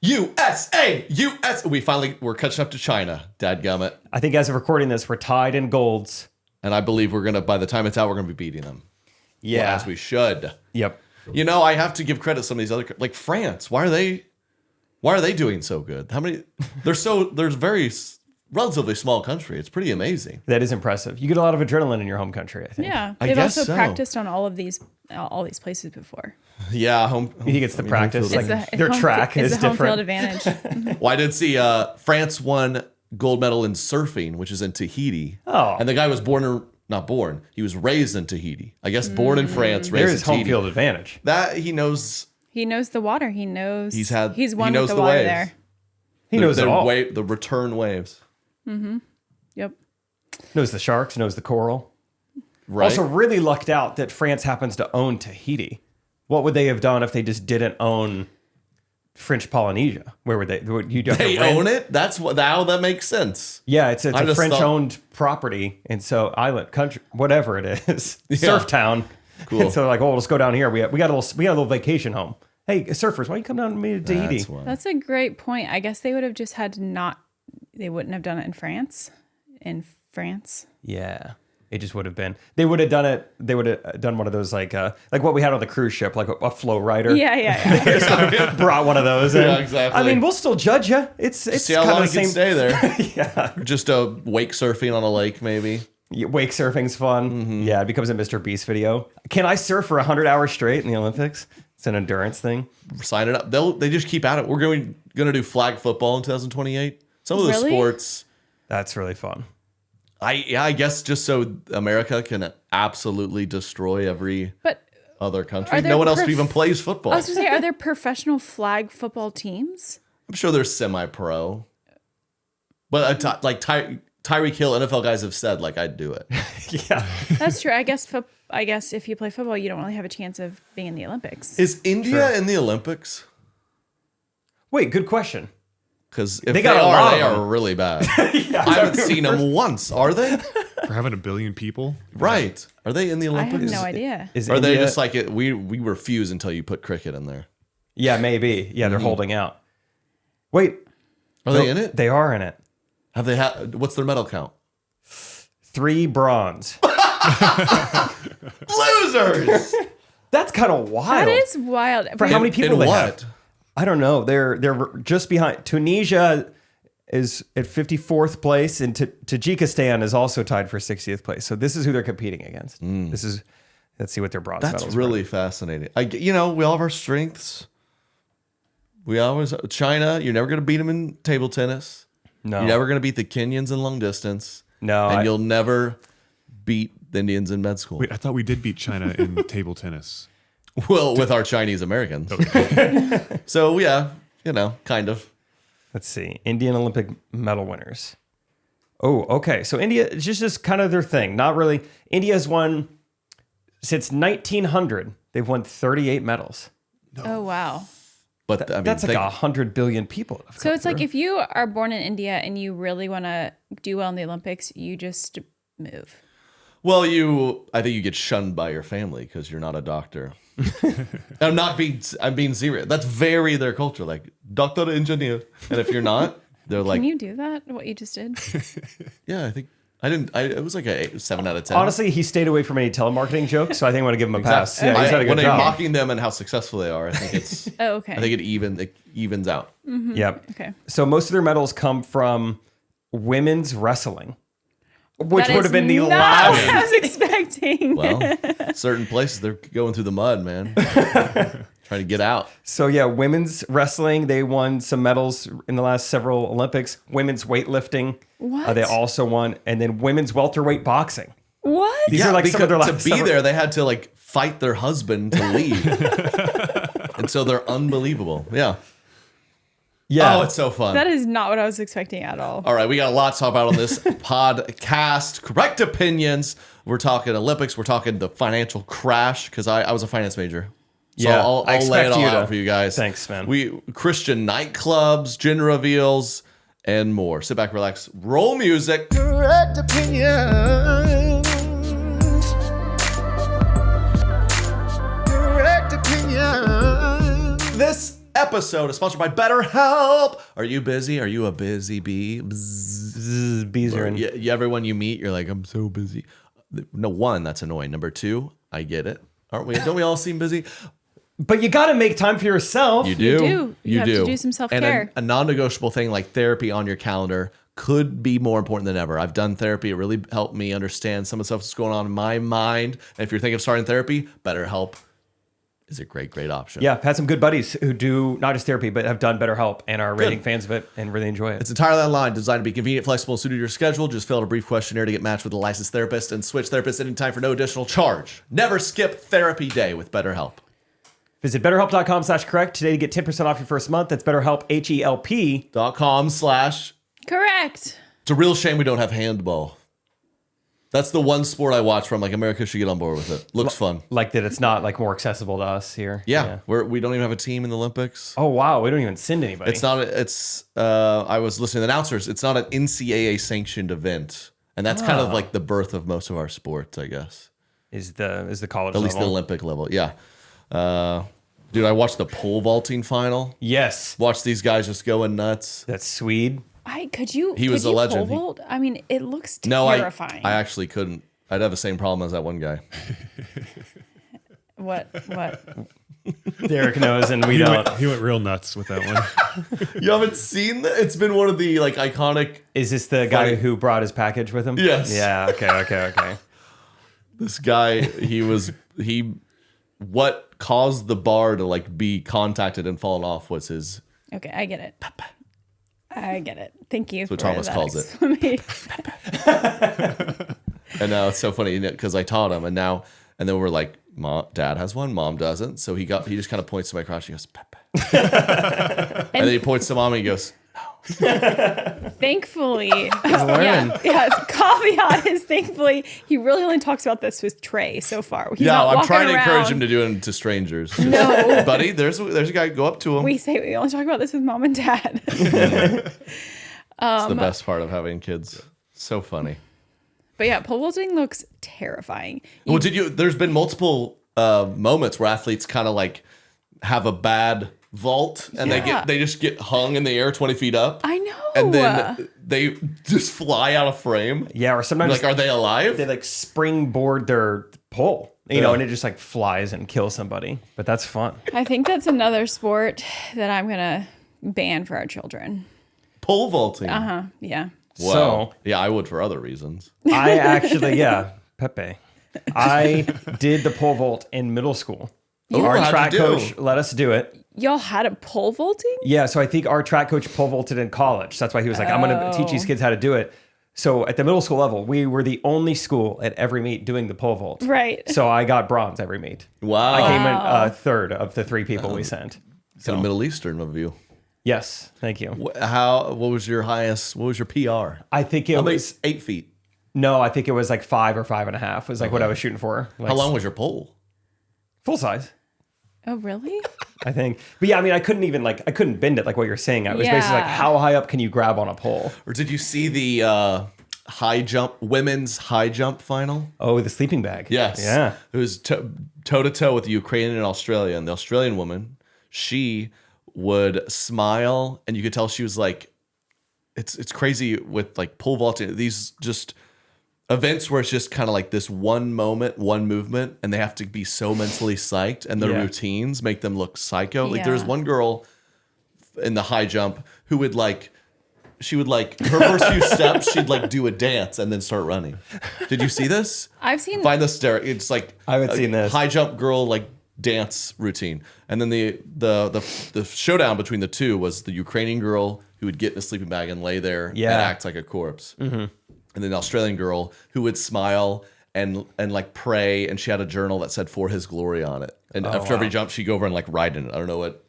USA! We're catching up to China, dadgummit. I think as of recording this, we're tied in golds. And I believe by the time it's out, we're going to be beating them. Yeah. Well, as we should. Yep. You know, I have to give credit to some of these other, like France. Why are they doing so good? They're very relatively small country. It's pretty amazing. That is impressive. You get a lot of adrenaline in your home country, I think. Yeah. I They've guess also so. practiced on all these places before. Yeah. You think it's the practice? Like, their track is different. It's a home field different. advantage. Well, I did see France won gold medal in surfing, which is in Tahiti. Oh. And the guy was he was raised in Tahiti. I guess born in France, There raised is in home Tahiti. field advantage. That he knows. He knows the water. He knows. He's won he with knows the the water waves. there. He knows it all. The return waves. Yep. Knows the sharks, knows the coral. Right. Also, really lucked out that France happens to own Tahiti. What would they have done if they just didn't own French Polynesia? Where would they? They own it. That's now that makes sense. Yeah, it's I a just French-owned property, and so island, country, whatever it is, Yeah. surf town. Cool. And so they're like, oh, let's go down here. We got a little vacation home. Hey, surfers, why don't you come down to me to Tahiti? That's why. That's a great point. I guess they would have just had to not. They wouldn't have done it in France. Yeah, it just would have been. They would have done it. They would have done one of those like what we had on the cruise ship, like a flow rider. Yeah. They sort of brought one of those. Yeah, in. exactly. I mean, we'll still judge you. It's See how kind long of you the can same. stay there. Yeah. Just wake surfing on a lake, maybe. Wake surfing's fun. Yeah, it becomes a Mr. Beast video. Can I surf for 100 hours straight in the Olympics? It's an endurance thing. Sign it up. They just keep at it. We're going to do flag football in 2028. Some of the Really? sports. That's really fun. I guess just so America can absolutely destroy every But other country. Are there No one else even plays football. I was going to say, are there professional flag football teams? I'm sure they're semi-pro. But Tyreek Hill, NFL guys have said, like, I'd do it. Yeah. That's true. I guess if you play football, you don't really have a chance of being in the Olympics. Is India in the Olympics? Wait, good question. Because if They got a lot they of them. are really bad. I haven't seen them once. Are they? For having 1 billion people? Right. Are they in the I Olympics? have no idea. Is Or are they India- just like, we refuse until you put cricket in there? Yeah, maybe. Yeah, they're holding out. Wait. Are they in it? They are in it. Have they had? What's their medal count? 3 bronze. Losers. That's kind of wild. That is wild. For how many people in they what? have? I don't know. They're just behind. Tunisia is at 54th place, and Tajikistan is also tied for 60th place. So this is who they're competing against. Let's see what their bronze That's medals really fascinating. We all have our strengths. China, you're never going to beat them in table tennis. No. You're never going to beat the Kenyans in long distance. No, And you'll never beat the Indians in med school. Wait, I thought we did beat China in table tennis. Well, with our Chinese Americans. So, yeah, kind of. Let's see. Indian Olympic medal winners. Oh, okay. So India, it's just kind of their thing. Not really. India has won, since 1900, they've won 38 medals. Oh, wow. But I mean, That's like 100 billion people. that have So come it's like through. if you are born in India and you really want to do well in the Olympics, you just move. well, I think you get shunned by your family because you're not a doctor. I'm being serious. That's very their culture, like doctor, engineer. And if you're not, they're like, Can you do that? What you just did? yeah, I think I didn't. It was like a 7 out of 10. Honestly, he stayed away from any telemarketing jokes, so I think I'm going to give him a pass. Exactly. Yeah, he's had a good when they're job. mocking them and how successful they are, I think it's. Oh, okay. I think it evens out. Yep. Okay. So most of their medals come from women's wrestling, which That would is have been the not last. what I was expecting. Well, certain places they're going through the mud, man. Trying to get out. So yeah, women's wrestling, they won some medals in the last several Olympics. Women's weightlifting, What? they also won, and then women's welterweight boxing. What? These are like some of their to last be several- there, they had to like fight their husband to leave, and so they're unbelievable. Yeah. Yeah. Oh, it's so fun. That is not what I was expecting at all. All right, we got a lot to talk about on this podcast. Correct opinions. We're talking Olympics. We're talking the financial crash because I was a finance major. So Yeah, I'll I lay it expect all you out to. for you guys. Thanks, man. Christian nightclubs, gender reveals, and more. Sit back, relax, roll music. Correct opinions. Correct opinions. This episode episode is sponsored by BetterHelp. Are you busy? Are you a busy bee? Bees are in. Everyone you meet, you're like, I'm so busy. No, one, that's annoying. Number two, I get it. Aren't we? Don't we all seem busy? But you got to make time for yourself. You do. You have to do some self-care. And a non-negotiable thing like therapy on your calendar could be more important than ever. I've done therapy. It really helped me understand some of the stuff that's going on in my mind. And if you're thinking of starting therapy, BetterHelp is a great option. Yeah, I've had some good buddies who do not just therapy, but have done BetterHelp and are raving fans of it and really enjoy it. It's entirely online, designed to be convenient, flexible, and suited to your schedule. Just fill out a brief questionnaire to get matched with a licensed therapist and switch therapists anytime for no additional charge. Never skip therapy day with BetterHelp. Visit BetterHelp.com/correct today to get 10% off your first month. That's BetterHelp, HELP. .com/ Correct. It's a real shame we don't have handball. That's the one sport I watch from. Like, America should get on board with it. Looks fun. Like that it's not like more accessible to us here. Yeah. We don't even have a team in the Olympics. Oh, wow. We don't even send anybody. It's not. I was listening to the announcers. It's not an NCAA sanctioned event, and that's kind of like the birth of most of our sports, I guess. Is the college At least the level. Olympic level. Yeah. Dude, I watched the pole vaulting final. Yes. Watched these guys just going nuts. That's Swede. He was a legend. Pole vault? I mean, it looks No, terrifying. I actually couldn't. I'd have the same problem as that one guy. What? Derek knows and we don't. He went real nuts with that one. You haven't seen that? It's been one of the like iconic. Is this the guy who brought his package with him? Yes. Yeah. Okay. This guy, what caused the bar to like be contacted and fallen off was his. Okay, I get it. Thank you. That's what for Thomas that calls it. Explanation. And now it's so funny because I taught him, and then we're like, Dad has one, Mom doesn't. So he just kind of points to my crotch. He goes, Pepe. and then he points to Mom and he goes, Thankfully, learning. caveat is thankfully he really only talks about this with Trey so far. He's "Yeah, not I'm walking trying to encourage around. him to do it to strangers." No, Buddy, there's a guy. Go up to him. we only talk about this with Mom and Dad. It's the best part of having kids. So funny. But yeah, pole vaulting looks terrifying. Well, there's been multiple moments where athletes kind of like have a bad vault and they just get hung in the air 20 feet up. I know. And then they just fly out of frame. Yeah, or sometimes Like, are they alive? they like springboard their pole, and it just like flies and kills somebody. But that's fun. I think that's another sport that I'm gonna ban for our children. Pole vaulting. Yeah. Wow. So yeah, I would for other reasons. I actually, Pepe. I did the pole vault in middle school. Our how'd track you do? coach let us do it. Y'all had a pole vaulting? Yeah, so I think our track coach pole vaulted in college. So that's why he was like, I'm going to teach these kids how to do it. So at the middle school level, we were the only school at every meet doing the pole vault. Right. So I got bronze every meet. Wow. I came in third of the three people we sent. Kind of Middle Eastern of you. Yes, thank you. What was your highest? What was your PR? I think it How many? was 8 feet. no, I think it was like 5 or 5.5 was like what I was shooting for. Like, How long was your pole? Full size, Oh, really? I think. But yeah, I mean, I couldn't bend it like what you're saying. I was basically like, Yeah. how high up can you grab on a pole? Or did you see the women's high jump final? Oh, the sleeping bag. Yes. Yeah. It was toe to toe with the Ukrainian and Australian. And the Australian woman, she would smile, and you could tell she was like, it's crazy with like pole vaulting. These just events where it's just kind of like this one moment, one movement, and they have to be so mentally psyched, and their routines make them look psycho. Like there was Yeah. one girl in the high jump who would she would her first few steps, she'd like do a dance and then start running. Did you see this? I've seen Find the stare. It's like I haven't a seen this. high jump girl like dance routine, and then the showdown between the two was the Ukrainian girl who would get in a sleeping bag and lay there and act like a corpse, and then the Australian girl who would smile and like pray, and she had a journal that said "For His glory" on it, and after every jump she'd go over and like write in it. I don't know what.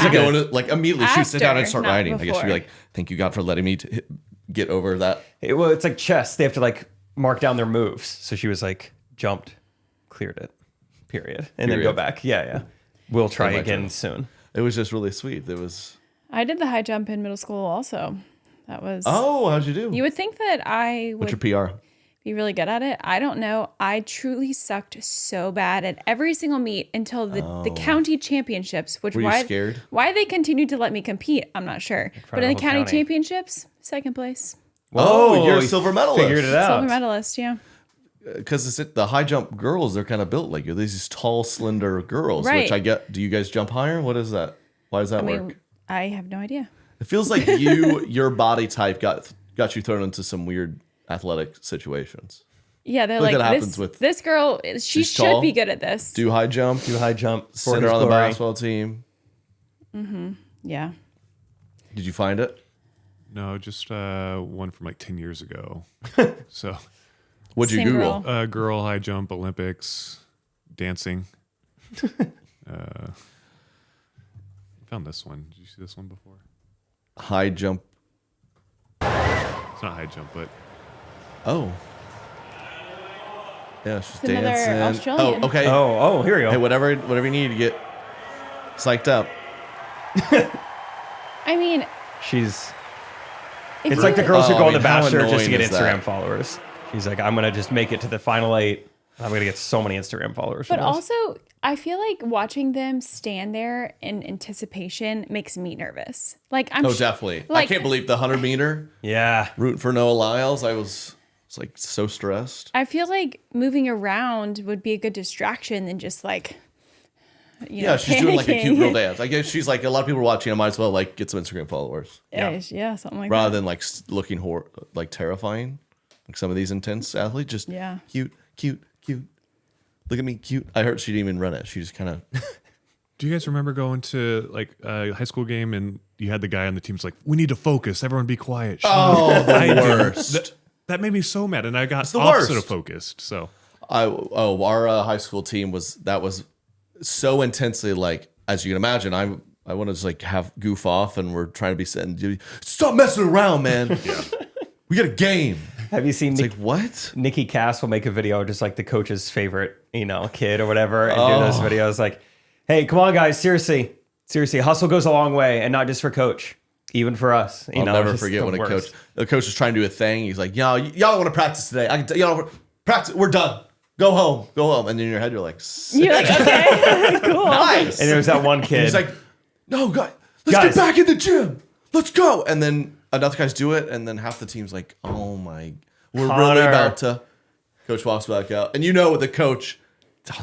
She'd go into, like immediately she would sit down and start After, not writing. I guess she'd be before. like, "Thank you God for letting me get over that." Well, it's like chess. They have to like mark down their moves. So she was like, jumped, cleared it, period. And then go Period. back. Yeah. We'll try my again turn. soon. It was just really sweet. It was. I did the high jump in middle school also. That was Oh, how'd you do? You would think that I What's would your PR? be really good at it. I don't know. I truly sucked so bad at every single meet until the county championships, which Were you scared? why they continued to let me compete, I'm not sure. But in the county championships, second place. Oh, you're a silver medalist. Figured it out. Silver medalist, yeah. Because the high jump girls, they're kind of built like you. These tall, slender girls, Right. which I get. Do you guys jump higher? What is that? Why does that work? I have no idea. It feels like your body type got you thrown into some weird athletic situations. Yeah, they're Look like, what happens with- this girl, she She's should tall. be good at this. Do high jump. Send her on the basketball team. Yeah. Did you find it? No, just one from like 10 years ago. So, What'd you Same Google? girl. girl high jump, Olympics, dancing. Found this one. Did you see this one before? High jump. It's not high jump, but Oh. Yeah, she's It's another dancing. Australian. Oh, okay. Oh, here we go. Hey, whatever you need to get psyched up. I mean, She's. if It's like the you- girls who Oh, go I on The mean, how Bachelor just to annoying get is Instagram that? followers. She's like, I'm gonna just make it to the final 8. I'm gonna get so many Instagram followers. But from this. also, I feel like watching them stand there in anticipation makes me nervous. Like I'm Oh, definitely. I like- can't believe the 100-meter yeah, rooting for Noah Lyles. I was like so stressed. I feel like moving around would be a good distraction than just like, you know, Yeah, she's doing like a cute panicking. girl dance. I guess she's like, a lot of people are watching. I might as well like get some Instagram followers Yeah, something like rather that. than like looking like terrifying. Like some of these intense athletes, just Yeah. cute. Look at me, cute. I heard she didn't even run it. She just kind of. do you guys remember going to like a high school game and you had the guy on the team's like, we need to focus, everyone be quiet. Oh, the I didn't. worst. That made me so mad, and I got the opposite worst. of focused. So Our high school team was so intensely like, as you can imagine. I want to just like have goof off, and we're trying to be sitting. Stop messing around, man. We got a game. have you seen It's like what? Nikki Cass will make a video just like the coach's favorite, kid or whatever, and do those videos like, "Hey, come on, guys, seriously, hustle goes a long way, and not just for coach, even for us." I'll never just forget the when worst. a coach was trying to do a thing. He's like, y'all want to practice today? Y'all practice. We're done. Go home. And then in your head, you're like, You're like, okay, cool. nice. And there was that one kid. He's like, no, guys, let's Guys. get back in the gym. Let's go. And then another guys do it, and then half the team's like, oh my, we're really Connor. about to. Coach walks back out, and the coach,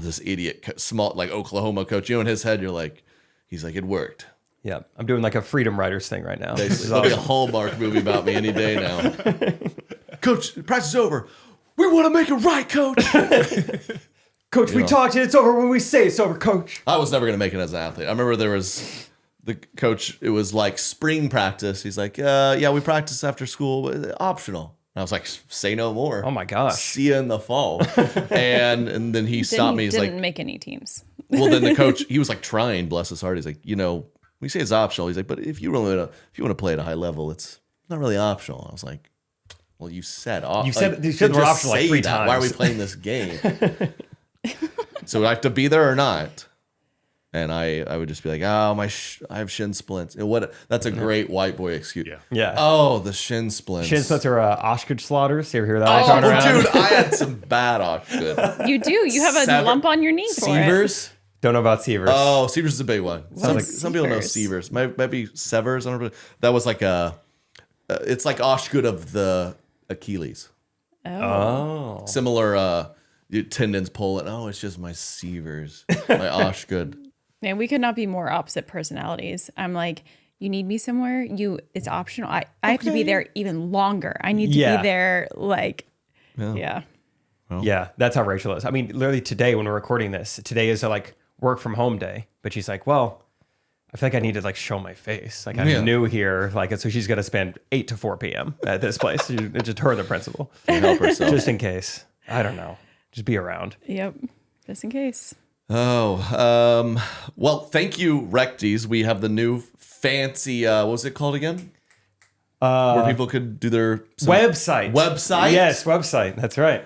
this idiot, small like Oklahoma coach. In his head, you're like, he's like, it worked. yeah, I'm doing like a Freedom Writers thing right now. There'll be a Hallmark movie about me any day now. Coach, practice is over. We want to make it right, Coach. Coach, we talked and it's over when we say it's over, Coach. I was never going to make it as an athlete. I remember there was the coach, it was like spring practice. He's like, yeah, we practice after school, but optional. And I was like, say no more. Oh my gosh. See you in the fall. and then he stopped me. He's didn't like, make any teams. well, then the coach, he was like trying, bless his heart. He's like, we say it's optional. He's like, but if you want to play at a high level, it's not really optional. I was like, well, you said You said we're optional like 3 times. Why are we playing this game? So I have to be there or not? And I would just be like, oh, I have shin splints. And that's a great white boy excuse. Yeah. Oh, the shin splints. Shin splints are Oshkosh slaughters. You ever hear that? Oh, thrown around? dude, I had some bad Oshkosh. You do. You have a lump on your knee for it. Severs. Don't know about Severs. Oh, Severs is a big one. What's Some people know Severs? Severs. Might be Severs. I don't know. That was like it's like Oshkosh of the Achilles. Oh. Similar your tendons pulling. Oh, it's just my Severs, my Oshkosh. Man, we could not be more opposite personalities. I'm like, you need me somewhere. It's optional. I have to be there even longer. I need to Yeah. be there. Like, yeah. Yeah, that's how Rachel is. I mean, literally today when we're recording this, today is a like work from home day. But she's like, well, I feel like I need to like show my face. Like I'm Yeah. new here. Like, so she's gonna spend 8 to 4 p.m. at this place. It's just her, the principal, Can't help herself. just in case. I don't know. Just be around. Yep. Just in case. Oh, well, thank you, Recties. We have the new fancy, what was it called again? Where people could do their Website. Website? Yes, website. That's right.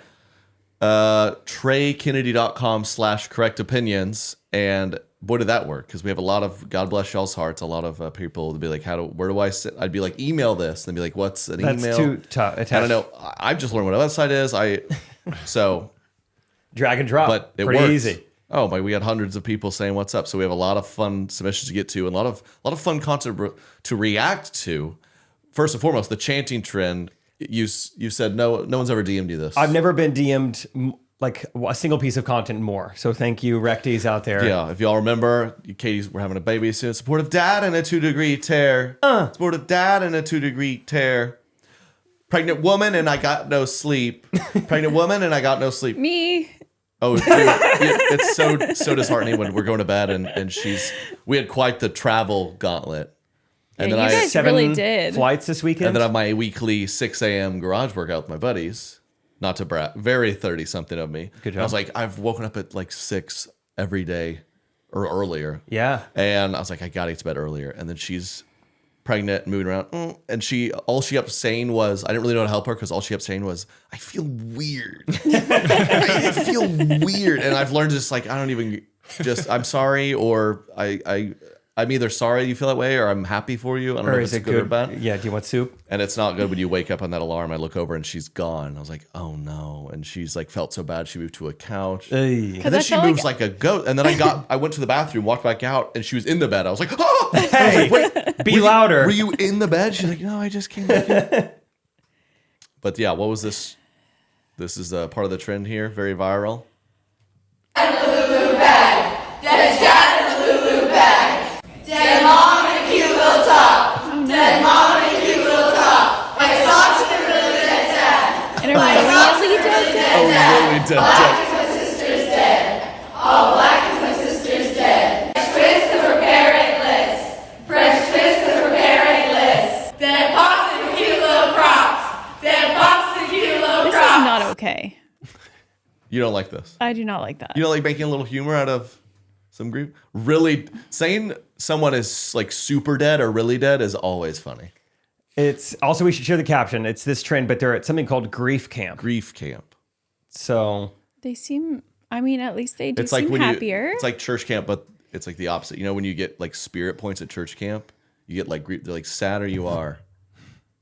TreyKennedy.com/correctopinions. And boy, did that work, because we have a lot of, God bless y'all's hearts, a lot of people to be like, where do I sit? I'd be like, email this. And they'd be like, what's an email? That's too tough. I don't know. I've just learned what a website is. So drag and drop. but it pretty worked. easy. Oh my! We had hundreds of people saying what's up, so we have a lot of fun submissions to get to, and a lot of fun content to react to. First and foremost, the chanting trend. You said no one's ever DM'd you this. I've never been DM'd like a single piece of content more. So thank you, Recties out there. Yeah, if y'all remember, we're having a baby soon. Supportive dad and a 2-degree tear. Supportive dad and a 2-degree tear. Pregnant woman and I got no sleep. Pregnant woman and I got no sleep. Me. Oh, dude, it's so disheartening when we're going to bed and we had quite the travel gauntlet. And Yeah, then you guys 7 really did. flights this weekend. And then I have my weekly 6 a.m. garage workout with my buddies. Not to brag, very 30-something of me. Good job. I was like, I've woken up at like 6 every day or earlier. Yeah. And I was like, I gotta get to bed earlier. And then she's pregnant, moving around. And all she kept saying was, I didn't really know how to help her, because all she kept saying was, I feel weird. I feel weird. And I've learned just like, I'm sorry, or I'm either sorry you feel that way, or I'm happy for you. I don't know if it's good or bad. Yeah, do you want soup? And it's not good when you wake up on that alarm. I look over and she's gone. I was like, oh no. And she's like, felt so bad. She moved to a couch. Hey. And then she moves like a goat. And then I went to the bathroom, walked back out, and she was in the bed. I was like, oh! Hey, be louder. Were you in the bed? She's like, no, I just came back in. But yeah, what was this? This is part of the trend here. Very viral. Dead mom in a cute little top. Dead mom in a cute little top. My socks are really dead dad. And a really dead dad. Oh, really dead. Black is my sister's dead. All black is my sister's dead. Fresh twist because we're parentless. Fresh twist because we're parentless. Dead pops and cute little crops. Dead pops and cute little This crops. is not okay. You don't like this? I do not like that. You don't like making a little humor out of some grief? Really, saying someone is like super dead or really dead is always funny. It's also, we should share the caption. It's this trend, but they're at something called grief camp. Grief camp. So They seem, at least they do It's like seem when happier. it's like church camp, but it's like the opposite. You know, when you get like spirit points at church camp, you get like grief. They're like, sadder you are,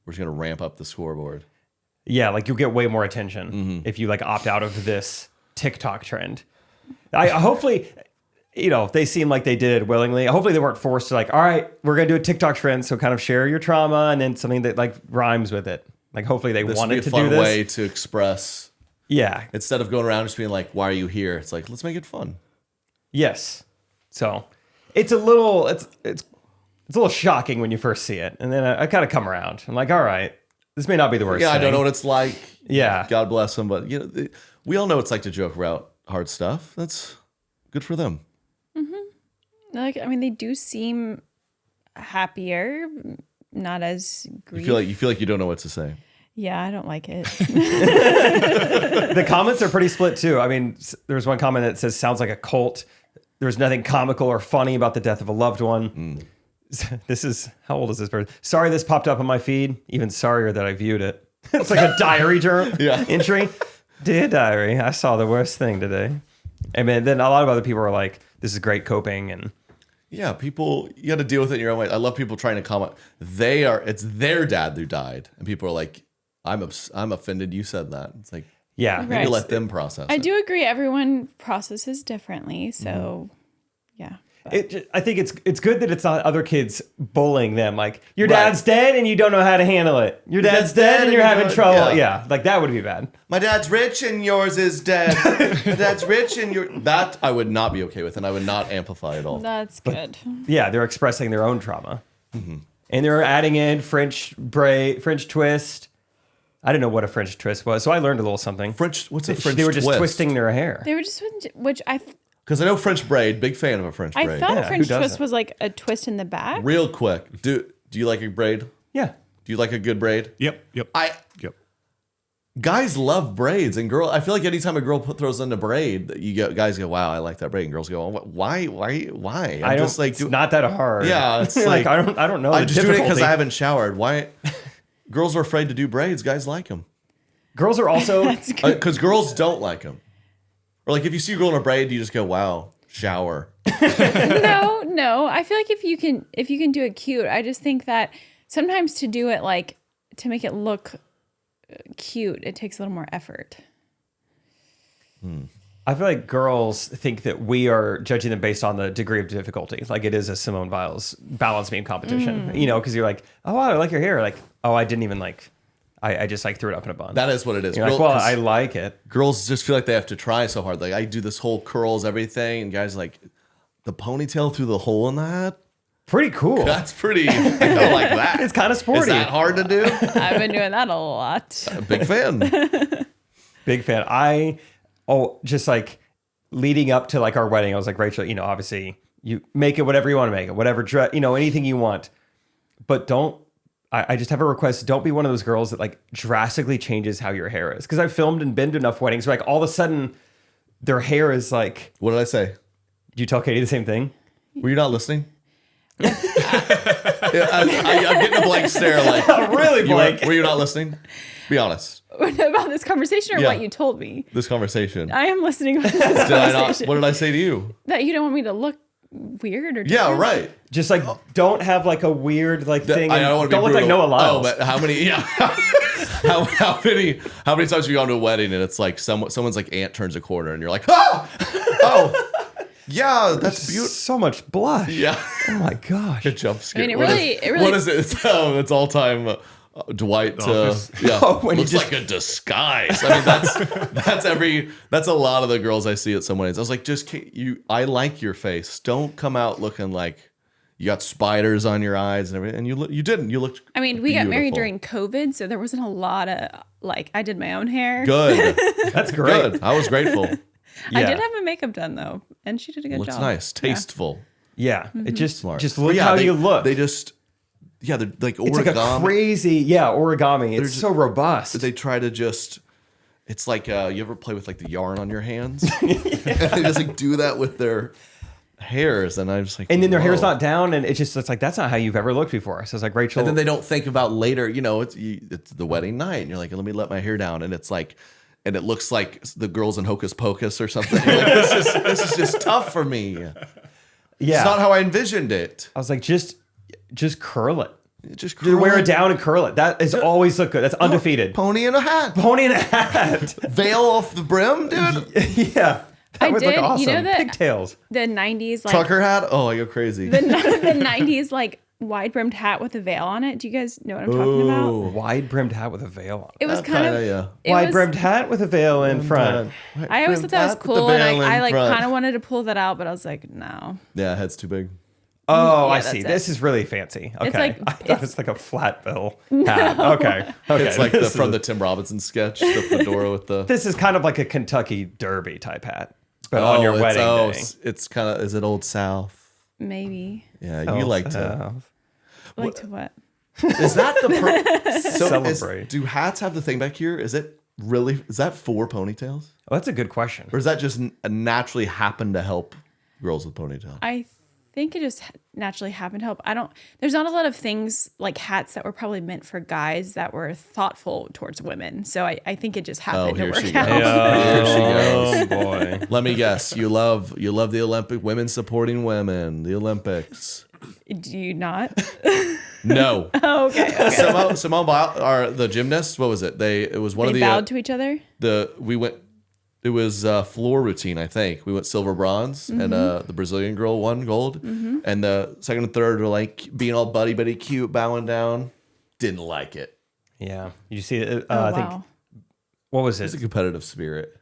we're just gonna ramp up the scoreboard. yeah, like you'll get way more attention if you like opt out of this TikTok trend. Hopefully, they seem like they did it willingly. Hopefully they weren't forced to like, all right, we're going to do a TikTok trend. So kind of share your trauma and then something that like rhymes with it. Like hopefully they This would wanted be a to fun do this. way to express. Yeah. Instead of going around just being like, why are you here? It's like, let's make it fun. Yes. So it's a little shocking when you first see it. And then I kind of come around. I'm like, all right, this may not be the worst Yeah, thing. I don't know what it's like. Yeah. God bless them. But, we all know what it's like to joke about hard stuff. That's good for them. They do seem happier, not as grief. You feel like you don't know what to say. Yeah, I don't like it. The comments are pretty split too. I mean, there's one comment that says, sounds like a cult. There's nothing comical or funny about the death of a loved one. This is, how old is this person? Sorry this popped up on my feed. Even sorrier that I viewed it. It's like a diary entry. Dear diary, I saw the worst thing today. And then a lot of other people are like, this is great coping. And yeah, people, you got to deal with it in your own way. I love people trying to comment. It's their dad who died. And people are like, I'm offended you said that. It's like, yeah, maybe Right. let them process I it. do agree. Everyone processes differently. So, yeah. I think it's good that it's not other kids bullying them. Like, your dad's dead and you don't know how to handle it. Your dad's dead and you're having trouble. Yeah, like that would be bad. My dad's rich and yours is dead. My dad's rich and that I would not be okay with, and I would not amplify at all. That's good. Yeah, they're expressing their own trauma. And they're adding in French twist. I didn't know what a French twist was, so I learned a little something. What's a French twist? They were just twisting their hair. They were just, which Because I know French braid, big fan of a French braid. I thought Yeah, a French who doesn't? twist was like a twist in the back. Real quick, do you like a braid? Yeah. Do you like a good braid? Yep. Yep. Guys love braids, and I feel like anytime a girl throws in a braid, guys go, "Wow, I like that braid," and girls go, oh, "Why? I'm just like, it's not that hard. yeah, it's like I don't know. I'm the just doing it because difficulty. I haven't showered. Why? Girls are afraid to do braids. Guys like them. Girls are also Because girls don't like them. Or like if you see a girl in a braid, you just go, "Wow." shower. No. I feel like if you can do it cute, I just think that sometimes to do it like to make it look cute, it takes a little more effort. I feel like girls think that we are judging them based on the degree of difficulty. Like it is a Simone Biles balance beam competition, you know, because you're like, oh, wow, I like your hair. Like, oh, I didn't even like, I just like threw it up in a bun. That is what it is. You're like, well, I like it. Girls just feel like they have to try so hard. Like I do this whole curls, everything, and guys like the ponytail through the hole in that. Pretty cool. That's pretty. I kind of like that. It's kind of sporty. Is that hard to do? I've been doing that a lot. A big fan. Big fan. Just like leading up to like our wedding, I was like, Rachel, you know, obviously you make it whatever you want to make it, whatever dress, you know, anything you want, but don't. I just have a request. Don't be one of those girls that like drastically changes how your hair is. Because I've filmed and been to enough weddings where like all of a sudden their hair is like. What did I say? Did you tell Katie the same thing? Were you not listening? I'm getting a blank stare. Like Really blank. Were you not listening? Be honest. About this conversation or what you told me? This conversation. I am listening to this Did I not? conversation. What did I say to you? That you don't want me to look weird or Yeah, different? right. Just like don't have like a weird like thing. I don't want to be look like brutal. Noah Lyles. Oh, but how many? Yeah. how many times have you gone to a wedding and it's like someone's like aunt turns a corner and you're like, oh, yeah, that's beautiful. So much blush. Yeah. Oh my gosh. A jump scare. I mean, it really. What is it? It's all time. Dwight, yeah, when looks like a disguise. I mean, that's a lot of the girls I see at some weddings. I was like, I like your face. Don't come out looking like you got spiders on your eyes and everything. And you didn't. You looked. I mean, we got married beautiful. during COVID, so there wasn't a lot of like. I did my own hair. Good. That's great. Good. I was grateful. I did have my makeup done though, and she did a good Looks job. nice, tasteful. Yeah. It just Smart. just look But how they- you look. They just. Yeah, they're like origami. It's like a crazy, origami. It's so robust. They try to just. It's like you ever play with like the yarn on your hands? And they just like do that with their hairs, and I'm just like. And then their hair's whoa. not down, and it's like that's not how you've ever looked before. So it's like Rachel. And then they don't think about later. You know, it's the wedding night, and you're like, let me let my hair down, and it's like. And it looks like the girls in Hocus Pocus or something. You're like, this is just tough for me. It's not how I envisioned it. I was like, just curl it. Just Just wear it down and curl it. That is always look good. That's undefeated. Pony in a hat. Pony in a hat. Veil off the brim, dude. Yeah. That would look did. awesome. You know that- Pigtails. The '90s, like Trucker hat. Oh, I go crazy. the '90s, like wide brimmed hat with a veil on it. Do you guys know what I'm talking about? Wide brimmed hat with a veil on it. It was kind of yeah. it Wide was- brimmed hat with a veil in front. I always thought that was cool, and I like kind of wanted to pull that out, but I was like, no. Yeah, head's too big. Oh, Yeah, I see. that's This is really fancy. Okay. It's like- I thought it's like a flat bill hat. Okay. Okay. It's like This from is- the Tim Robinson sketch, the fedora with the. This is kind of like a Kentucky Derby type hat, but on your wedding day. It's kind of. Is it Old South? Maybe. Yeah, you like to. South. Like to what? Is that the Celebrate. do hats have the thing back here? Is it really? Is that for ponytails, Oh, that's a good question. or is that just naturally happen to help girls with ponytails? I think it just naturally happened to help. There's not a lot of things like hats that were probably meant for guys that were thoughtful towards women. So I think it just happened to here she work goes. out. Here she goes. Oh boy. Let me guess. You love the Olympic women supporting women. The Olympics. Do you not? No. Oh, okay. Simone Biles, or the gymnasts. What was it? It was one They of the bowed to each other. we went. It was floor routine, I think. We went silver, bronze, and the Brazilian girl won gold. And the second and third were like being all buddy cute, bowing down. Didn't like it. Yeah. You see it? Oh, I think wow. what was It's a it? competitive spirit.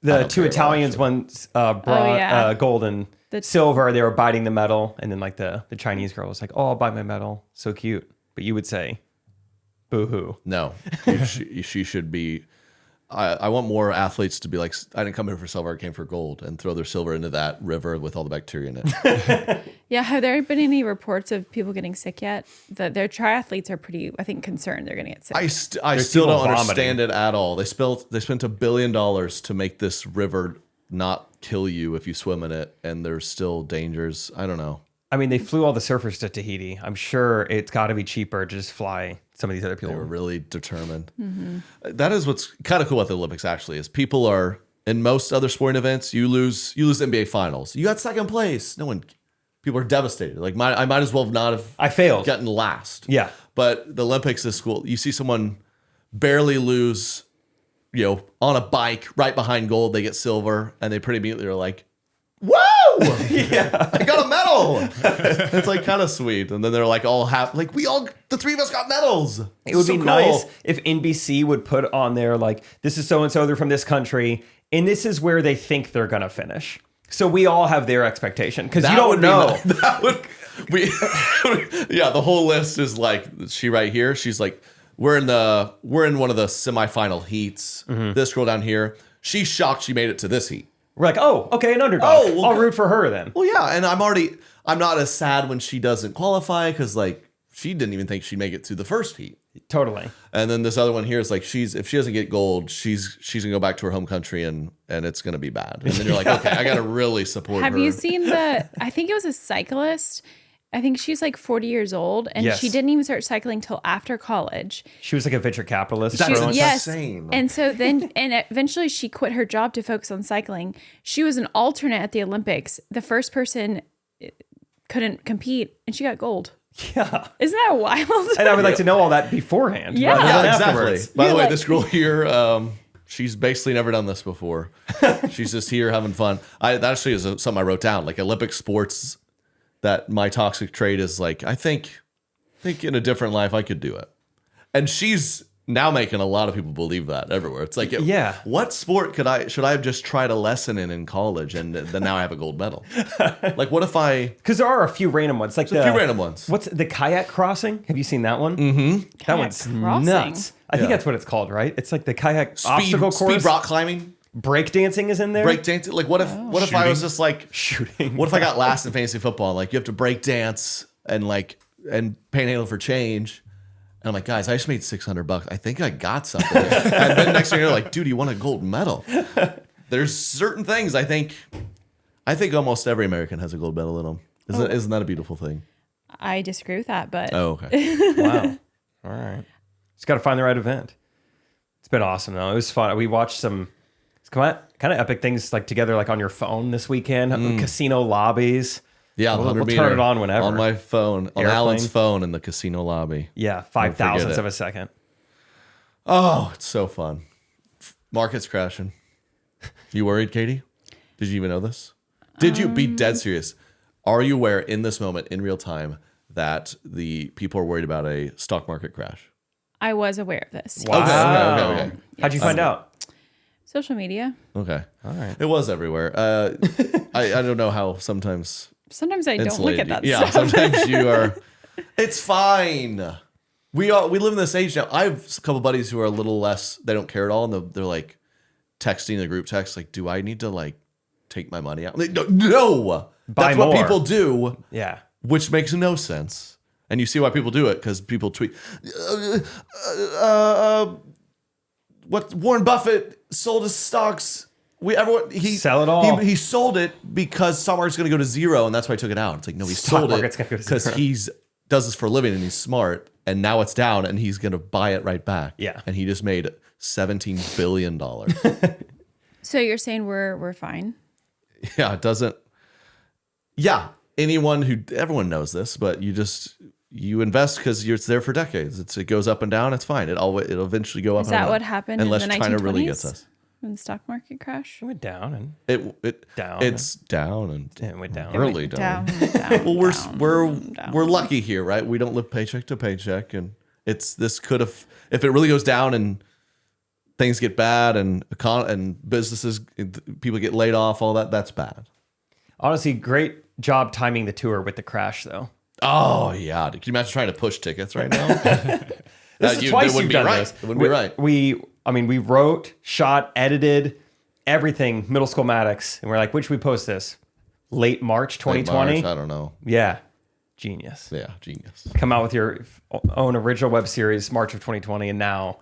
The don't two care, Italians won yeah. gold and silver. They were biting the medal, and then like the Chinese girl was like, "Oh, I'll bite my medal." So cute. But you would say, "Boo hoo." No, she should be. I want more athletes to be like, I didn't come here for silver, I came for gold, and throw their silver into that river with all the bacteria in it. Yeah. Have there been any reports of people getting sick yet? Their triathletes are pretty, I think, concerned they're going to get sick. I still people don't vomiting. understand it at all. They spent $1 billion to make this river not kill you if you swim in it, and there's still dangers. I don't know. I mean, they flew all the surfers to Tahiti. I'm sure it's got to be cheaper to just fly some of these other people. They were really determined. That is what's kind of cool about the Olympics, actually, is people are In most other sporting events, you lose NBA finals. You got second place. People are devastated. Like I might as well not have. I failed. Gotten last. Yeah. But the Olympics is cool. You see someone barely lose, on a bike right behind gold. They get silver, and they pretty immediately are like, "Whoa! Yeah, I got a medal." It's like kind of sweet. And then they're like all happy. Like the three of us got medals. It would be nice if NBC would put on there like, this is so and so. They're from this country, and this is where they think they're gonna finish. So we all have their expectation because you don't know. The whole list is like she right here. She's like, we're in one of the semifinal heats. This girl down here, she's shocked she made it to this heat. We're like, oh, okay, an underdog. Oh, well, I'll root for her then. Well, yeah, and I'm not as sad when she doesn't qualify because like she didn't even think she'd make it to the first heat. Totally. And then this other one here is like if she doesn't get gold, she's gonna go back to her home country and it's gonna be bad. And then you're like, okay, I gotta really support her. Have you seen I think it was a cyclist. I think she's like 40 years old, and Yes. she didn't even start cycling till after college. She was like a venture capitalist. Yes. insane. And so then, and eventually she quit her job to focus on cycling. She was an alternate at the Olympics. The first person couldn't compete, and she got gold. Yeah. Isn't that wild? And I would like to know all that beforehand. Yeah. rather than Yeah, exactly. afterwards. By the way, like- this girl here, she's basically never done this before. She's just here having fun. That actually is something I wrote down, like Olympic sports. That my toxic trait is like, I think in a different life I could do it. And she's now making a lot of people believe that everywhere. It's like, Yeah. what sport should I have just tried a lesson in college and then now I have a gold medal? Like, what if Because there are a few random ones. Like a few random ones. What's the kayak crossing? Have you seen that one? Mm-hmm. That Kayak one's crossing? nuts. I think Yeah. that's what it's called, right? It's like the kayak obstacle course. Speed rock climbing, Breakdancing is in there. break dancing. Like, what if I was just like, Shooting. what if I got last in fantasy football? Like, you have to break dance and panhandle for change. And I'm like, guys, I just made $600. I think I got something. And then next thing you're like, dude, you won a gold medal. There's certain things I think almost every American has a gold medal in them. Isn't that a beautiful thing? I disagree with that, but Oh, okay. Wow. All right. Just got to find the right event. It's been awesome though. It was fun. We watched some kind of epic things like together, like on your phone this weekend. Casino lobbies. Yeah, We'll 100 turn meter it on whenever. on my phone, on Airplane. Alan's phone in the casino lobby. Yeah, forget 0.005 it. of a second. Oh, it's so fun. Market's crashing. You worried, Katie? Did you even know this? Did you be dead serious? Are you aware in this moment, in real time, that the people are worried about a stock market crash? I was aware of this. Wow. Okay. How'd you find out? Social media. Okay. All right. It was everywhere. I don't know how sometimes Sometimes I don't look insulated at that you. Yeah, stuff. sometimes you are. It's fine. We live in this age now. I have a couple buddies who are a little less. They don't care at all, and they're like texting the group text like, "Do I need to like take my money out?" I'm like, no. Buy That's what more. people do. Yeah. Which makes no sense. And you see why people do it because people tweet, what Warren Buffett sold his stocks. Sell it all. He sold it because stock market's going to go to zero, and that's why he took it out. It's like, no, he Stock sold market's it gonna go to because zero. he does this for a living and he's smart, and now it's down, and he's going to buy it right back. Yeah. And he just made $17 billion. So you're saying we're fine? Yeah, it doesn't. Yeah, everyone knows this, but you invest because it's there for decades. It goes up and down. It's fine. It'll eventually go up. Is and that up. what happened Unless in the China 1920s? really gets us. When the stock market crashed? It went down and It Down. It's down and it went down. early down. down. Well, we're lucky here, right? We don't live paycheck to paycheck, and this could have, if it really goes down and things get bad and businesses, people get laid off, all that, that's bad. Honestly, great job timing the tour with the crash though. Oh yeah, can you imagine trying to push tickets right now? This is twice you've done right. this. It wouldn't be right. We wrote, shot, edited everything, Middle School Maddox, and we're like, when should we post this? Late March 2020? I don't know. Yeah. Genius. Yeah, genius. Come out with your own original web series, March of 2020, and now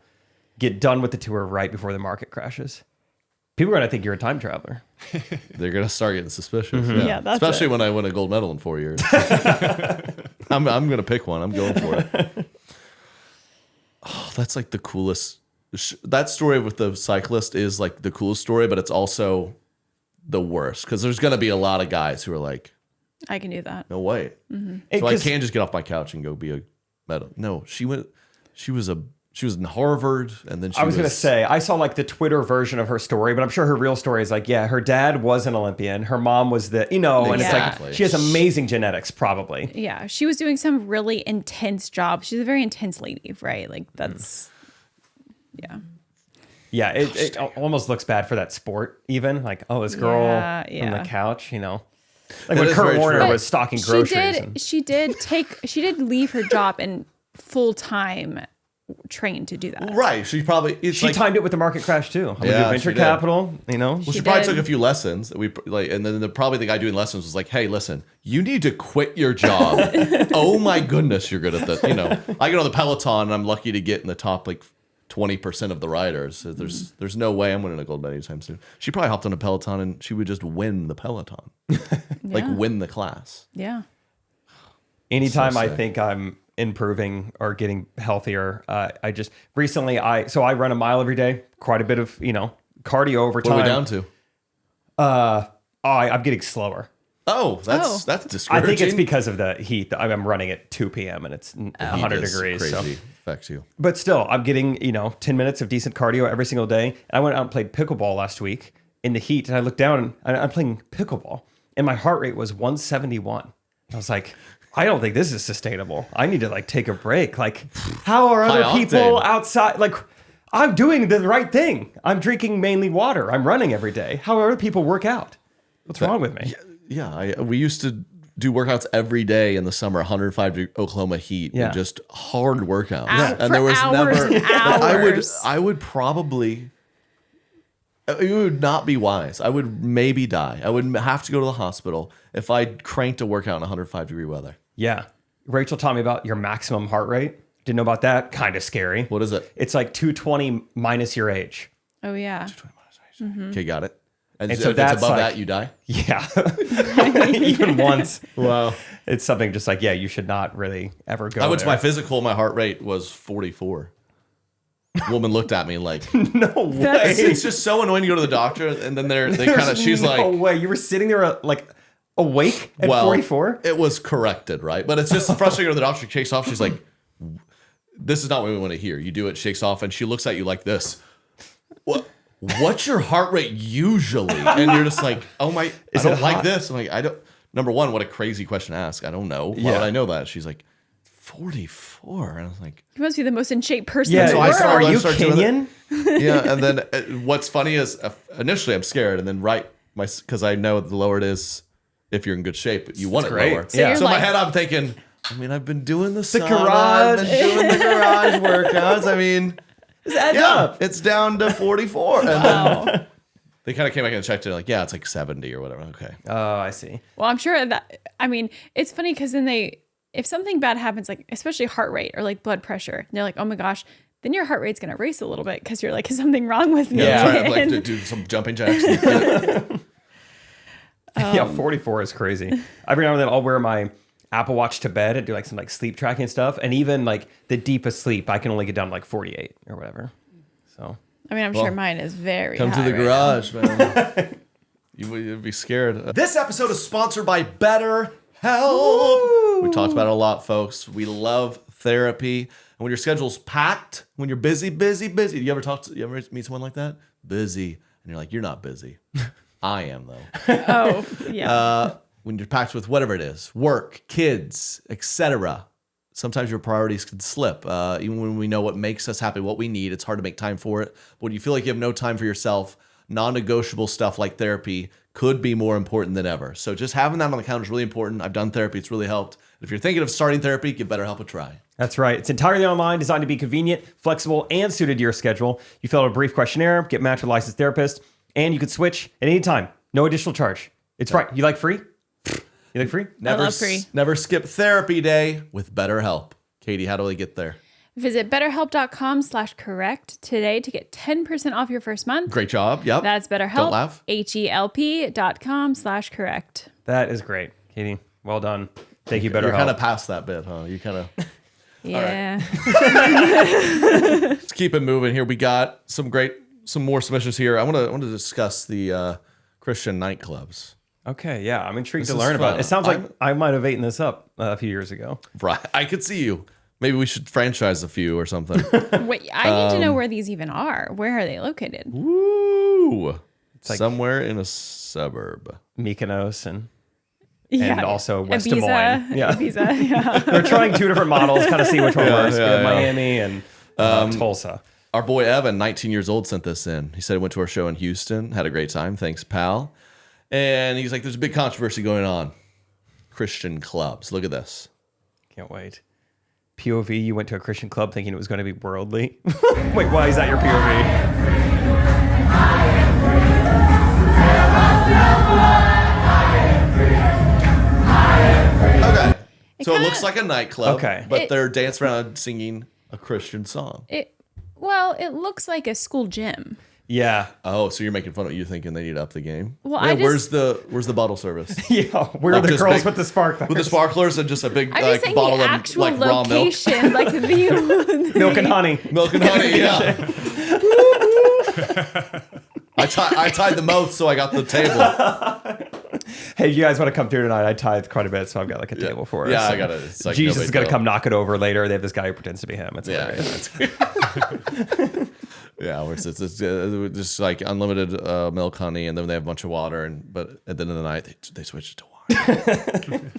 get done with the tour right before the market crashes. People are going to think you're a time traveler. They're gonna start getting suspicious. Yeah, that's especially it. when I win a gold medal in 4 years. I'm gonna pick one. I'm going for it. Oh, that's like the coolest that story with the cyclist is like the coolest story, but it's also the worst because there's going to be a lot of guys who are like, I can do that. no way. So I can't just get off my couch and go be a medal. No, she was in Harvard, and then I was going to say, I saw like the Twitter version of her story, but I'm sure her real story is like, yeah, her dad was an Olympian. Her mom was and it's like, she has amazing genetics, probably. Yeah. She was doing some really intense job. She's a very intense lady, right? Like that's, yeah. Yeah. It almost looks bad for that sport, even like, oh, this girl on the couch, Like when Kurt Warner was stocking groceries. She did leave her job and full time trained to do that. Right. She timed it with the market crash too. I'm gonna do venture capital, Well, she probably took a few lessons. And then probably the guy doing lessons was like, "Hey, listen, you need to quit your job." Oh my goodness, you're good at that. I get on the Peloton and I'm lucky to get in the top like 20% of the riders. So there's no way I'm winning a gold medal anytime soon. She probably hopped on a Peloton and she would just win the Peloton, like win the class. Yeah. Anytime I think I'm improving or getting healthier, I just recently I run a mile every day, quite a bit of cardio over time. What are we down to? I'm getting slower. That's discouraging. I think it's because of the heat. I'm running at 2 p.m. and it's 100 degrees. Crazy. So Affects you. but still, I'm getting 10 minutes of decent cardio every single day. And I went out and played pickleball last week in the heat, and I looked down and I'm playing pickleball, and my heart rate was 171. I was like, I don't think this is sustainable. I need to take a break. Like, how are other people outside? Like, I'm doing the right thing. I'm drinking mainly water. I'm running every day. How are other people work out? What's wrong with me? Yeah. We used to do workouts every day in the summer, 105 Oklahoma heat, and just hard workouts. And there was hours. I would probably, it would not be wise. I would maybe die. I would have to go to the hospital if I cranked a workout in 105-degree weather. Yeah. Rachel taught me about your maximum heart rate. Didn't know about that. Kind of scary. What is it? It's like 220 minus your age. Oh, yeah. 220 minus age. Okay, got it. And so if that's it's above that, you die? Yeah. Even once. Wow. It's something just like, you should not really ever go I went there. to my physical. My heart rate was 44. Woman looked at me like, no way. It's just so annoying to go to the doctor, and then she's like, no way. You were sitting there awake at 44? It was corrected, right? But it's just frustrating to go to the doctor. She shakes off. She's like, this is not what we want to hear. You do it, shakes off, and she looks at you like this. What's your heart rate usually? And you're just like, oh my, I don't like this. I'm like, I don't. Number one, what a crazy question to ask. I don't know. Why would I know that? She's like, 44. And I was like, You must be the most in shape person Yeah, in the so world. are you Kenyan? yeah. And then what's funny is initially I'm scared, and then because I know the lower it is, if you're in good shape, you want it lower. So So in my head, I'm thinking, I've been doing the sauna, garage. I've been doing the garage workouts. Up. It's down to 44. And then they kind of came back and checked it. Like, it's like 70 or whatever. Okay. Oh, I see. Well, I'm sure that, it's funny because then if something bad happens, like especially heart rate or like blood pressure, they're like, oh my gosh, then your heart rate's going to race a little bit because you're like, is something wrong with me? Yeah. Trying to do some jumping jacks. Yeah, 44 is crazy. Every now and then I'll wear my Apple Watch to bed and do some sleep tracking stuff. And even the deepest sleep, I can only get down to 48 or whatever. So, I'm sure mine is very Come high to the right garage, man. You'd be scared. This episode is sponsored by BetterHelp. We talked about it a lot, folks. We love therapy. And when your schedule's packed, when you're busy. Do you ever meet someone like that? Busy. And you're like, you're not busy. I am, though. Oh, yeah. When you're packed with whatever it is, work, kids, etc., sometimes your priorities can slip. Even when we know what makes us happy, what we need, it's hard to make time for it. But when you feel like you have no time for yourself, non-negotiable stuff like therapy could be more important than ever. So just having that on the calendar is really important. I've done therapy. It's really helped. If you're thinking of starting therapy, give BetterHelp a try. That's right. It's entirely online, designed to be convenient, flexible, and suited to your schedule. You fill out a brief questionnaire, get matched with a licensed therapist, and you can switch at any time. No additional charge. It's right. You like free? You like free? I love free. Never skip therapy day with BetterHelp. Katie, how do I get there? Visit betterhelp.com/correct today to get 10% off your first month. Great job. Yep. That's BetterHelp. Don't laugh. HELP.com/correct. That is great, Katie. Well done. Thank you, BetterHelp. You're kind of past that bit, huh? You kind of... Yeah. Let's keep it moving here. We got some more submissions here. I want to discuss the Christian nightclubs. Okay, yeah, I'm intrigued This to is learn about fun. it. It sounds like I might have eaten this up a few years ago. Right. I could see you. Maybe we should franchise a few or something. Wait, I need to know where these even are. Where are they located? Woo! like- Somewhere in a suburb. Mykonos and Yeah. also West Ibiza. Des Moines. Yeah. Ibiza, yeah. They're trying two different models, kind of see which one works. We have yeah. Miami and Tulsa. Our boy Evan, 19 years old, sent this in. He said he went to our show in Houston, had a great time. Thanks, pal. And he's like, there's a big controversy going on. Christian clubs. Look at this. Can't wait. POV, you went to a Christian club thinking it was going to be worldly. Wait, why is that your POV? Okay. So it kinda- looks like a nightclub. Okay. But they're dancing around singing a Christian song. It looks like a school gym. Yeah. Oh, so you're making fun of it. You're thinking they need to up the game? Well, Yeah, I where's the bottle service? Yeah. Where are Like the just girls big- with the sparklers? With the sparklers and just a big I'm just saying bottle the of actual like raw milk. location, like the Milk and honey. Milk and honey, yeah. I tied the mouth, so I got the table. Hey, you guys want to come through tonight? I tithe quite a bit, so I've got like a table for us. Yeah, I And got it. It's like Jesus no is big going to deal. come knock it over later. They have this guy who pretends to be him. It's Yeah, hilarious. yeah. Where it's just like unlimited milk, honey, and then they have a bunch of water. But at the end of the night, they switch it to water.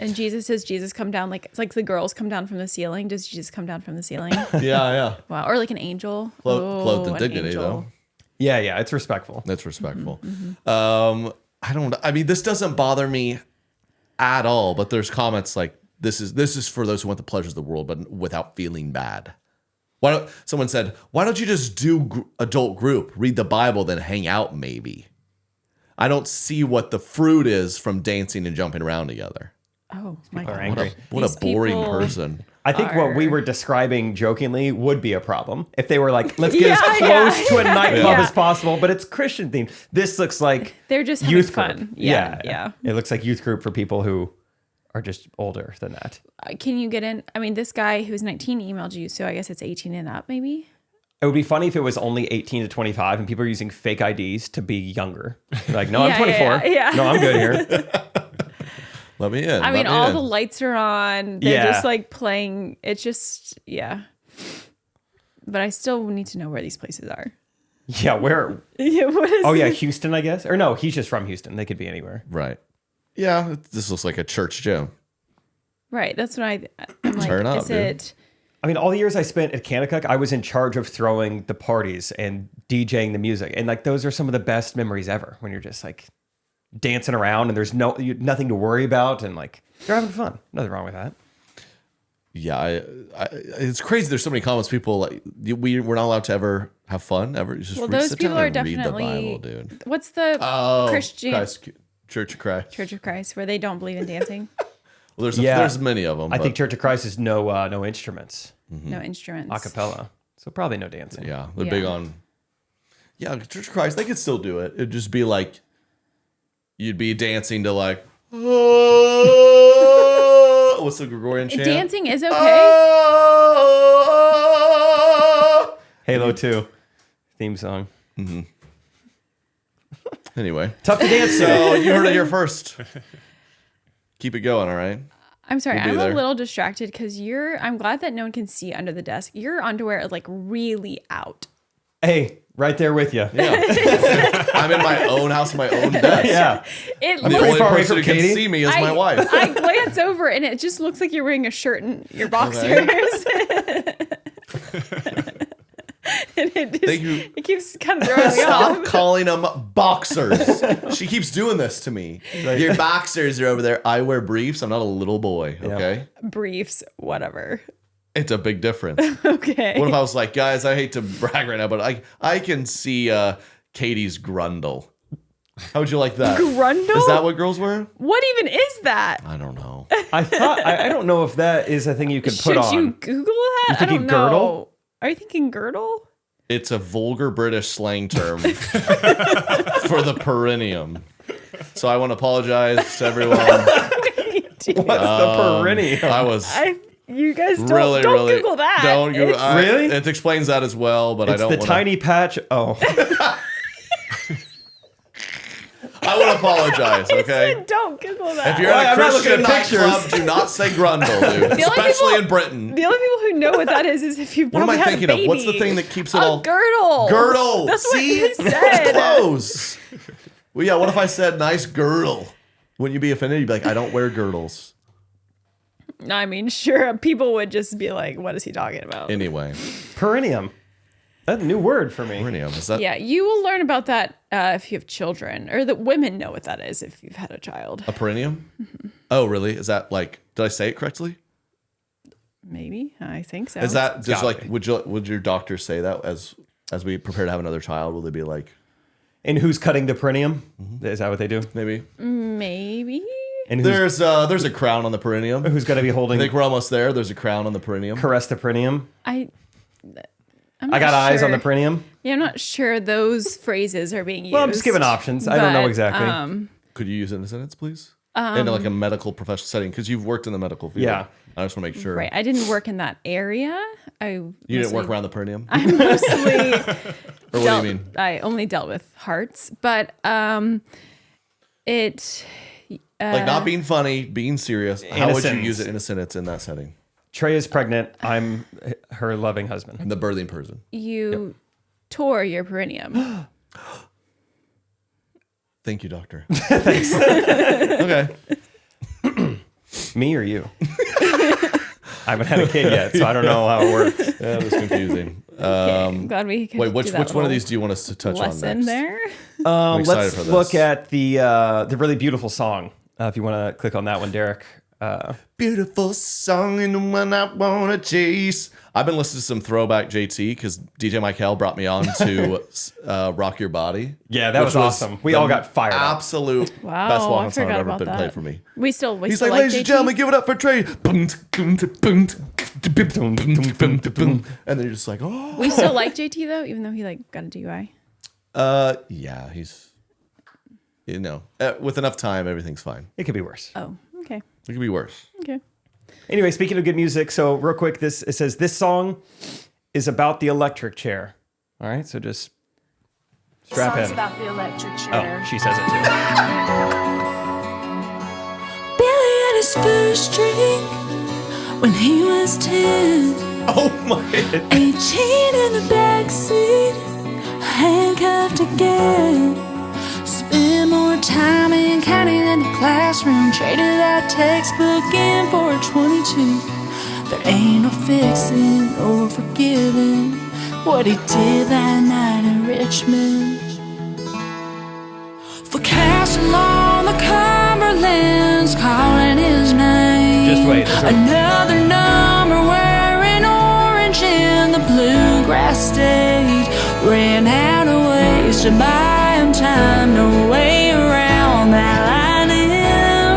And Jesus come down like it's like the girls come down from the ceiling. Does Jesus come down from the ceiling? Yeah. Wow, or like an angel. Clothed in an dignity, angel. though. Yeah, it's respectful. That's respectful. Mm-hmm. I mean, this doesn't bother me at all. But there's comments like this is for those who want the pleasures of the world, but without feeling bad. Someone said, why don't you just do adult group, read the Bible, then hang out maybe? I don't see what the fruit is from dancing and jumping around together. Oh my People are god. angry. What These a boring people- person. I think what we are- were describing jokingly would be a problem if they were like, let's get as Yeah, close yeah, to a nightclub yeah. as possible, but it's Christian themed. This looks like They're just having youth fun. group. Yeah. It looks like youth group for people who are just older than that. Can you get in? I mean, this guy who's 19 emailed you, so I guess it's 18 and up, maybe. It would be funny if it was only 18 to 25 and people are using fake IDs to be younger. Like, no, I'm Yeah, 24. yeah. No, I'm good here. Let me in. I mean, let me all in. the lights are on. They're Yeah. just like playing. It's just, yeah. But I still need to know where these places are. Yeah, where? Yeah, what is Oh, yeah, Houston, I guess. Or no, he's just from Houston. They could be anywhere. Right. Yeah, this looks like a church gym. Right. That's what I'm like. Turn up, is dude. it? I mean, all the years I spent at Kanakuk, I was in charge of throwing the parties and DJing the music. And like, those are some of the best memories ever when you're just like dancing around and there's nothing to worry about. And like, you're having fun. Nothing wrong with that. Yeah, it's crazy. There's so many comments. People like we're not allowed to ever have fun ever. Just Well, those sit people down are and read the definitely. Bible, dude. What's the Christian Church of Christ. Church of Christ where they don't believe in dancing? Well, Yeah. there's many of them. I think Church of Christ is no instruments, No instruments. a cappella. So probably no dancing. yeah, they're Yeah. big on. Yeah, Church of Christ. They could still do it. It'd just be like you'd be dancing to like. Oh, what's the Gregorian chant? Dancing is okay. Oh! Halo 2 theme song. Anyway, Tough to dance to. so you heard it here first. Keep it going, all right? I'm sorry, We'll be I'm there. a little distracted because I'm glad that no one can see under the desk. Your underwear is like really out. Hey, right there with you. Yeah. I'm in my own house, my own desk. Yeah. It The looks only far away person from who can Katie. see me is my wife. I glance over and it just looks like you're wearing a shirt and your boxers. And Thank you. it keeps kind of throwing me Stop off. calling them boxers. She keeps doing this to me. Your boxers are over there. I wear briefs. I'm not a little boy, okay? Briefs, whatever. It's a big difference. Okay. What if I was like, guys, I hate to brag right now, but I can see Katie's grundle. How would you like that? Grundle? Is that what girls wear? What even is that? I don't know. I thought, I don't know if that is a thing you could put Should on. you Google that? You I don't thinking know. girdle? Are you thinking girdle? It's a vulgar British slang term for the perineum. So I want to apologize to everyone. What's the perineum? I was You guys don't, Really, don't really. Google that. Don't Google. Really? It explains that as well, but I It's don't the wanna, tiny patch. Oh, I would apologize, okay? Don't Google that. If you're Well, at a I'm not looking Christian at pictures. nightclub, do not say grundle, dude. only Especially people- in Britain. The only people who know what that is if you've What am probably I had thinking a of? baby. What's the thing that keeps it a all... girdle. Girdle. That's what See? he said. Close. Well, yeah, what if I said nice girdle? Wouldn't you be offended? You'd be like, I don't wear girdles. I mean, sure, people would just be like, what is he talking about? Anyway, perineum. That's a new word for me. perineum, is that Yeah, you will learn about that if you have children, or that women know what that is if you've had a child. a perineum? Oh, really? Is that like, did I say it correctly? Maybe, I think so. Is that just gotta like, be. would your doctor say that as we prepare to have another child? Will they be like, And who's cutting the perineum? Is that what they do? maybe? Maybe? And who's, There's a crown on the perineum. who's going to be I holding think we're almost there. There's a crown on the perineum. caress the perineum? I'm I not got eyes on sure. the perineum. Yeah, I'm not sure those phrases are being used. Well, I'm just giving options. I don't know But, exactly. Could you use it in a sentence, please? In like a medical professional setting, because you've worked in the medical field. Yeah. I just want to make sure. Right. I didn't work in that area. You didn't work around the perineum? I mostly Or what do you mean? I only dealt with hearts, but it Like not being funny, being serious. How would you sentence. use it in a sentence in that setting? Trey is pregnant. I'm her loving husband. The birthing person. you tore your perineum. Thank you, doctor. Thanks. Okay. Me or you? I haven't had a kid yet, so I don't know how it works. Yeah, that's confusing. Okay, glad we could Wait, do which that one of little these do you want us to touch on lesson next? there? I'm excited Let's for this. look at the really beautiful song. If you want to click on that one, Derek. Beautiful song and the one I wanna chase. I've been listening to some throwback JT because DJ Michael brought me on to Rock Your Body. Yeah, that which was awesome. We all got fired up. Absolute Wow, best I walking song forgot I've ever about been that. played for me. We He's still like, like ladies and JT? gentlemen, give it up for Trey. And they're just like, oh. We still like JT though, even though he like got a DUI. Yeah, he's, with enough time, everything's fine. It could be worse. Oh, okay, It could be worse. okay. Anyway, speaking of good music, so real quick, it says this song is about the electric chair. All right, so just strap Song's in. about the electric chair. Oh, she says it too. Billy had his first drink when he was 10. Oh my. 18 in the backseat, handcuffed again. Spend more time in county than the classroom. Traded that textbook in for a 22. There ain't no fixing or forgiving what he did that night in Richmond. For castle on the Cumberland's calling his name. Just wait. Another number wearing orange in the bluegrass state. Ran out of ways to buy him time. No way around that lightning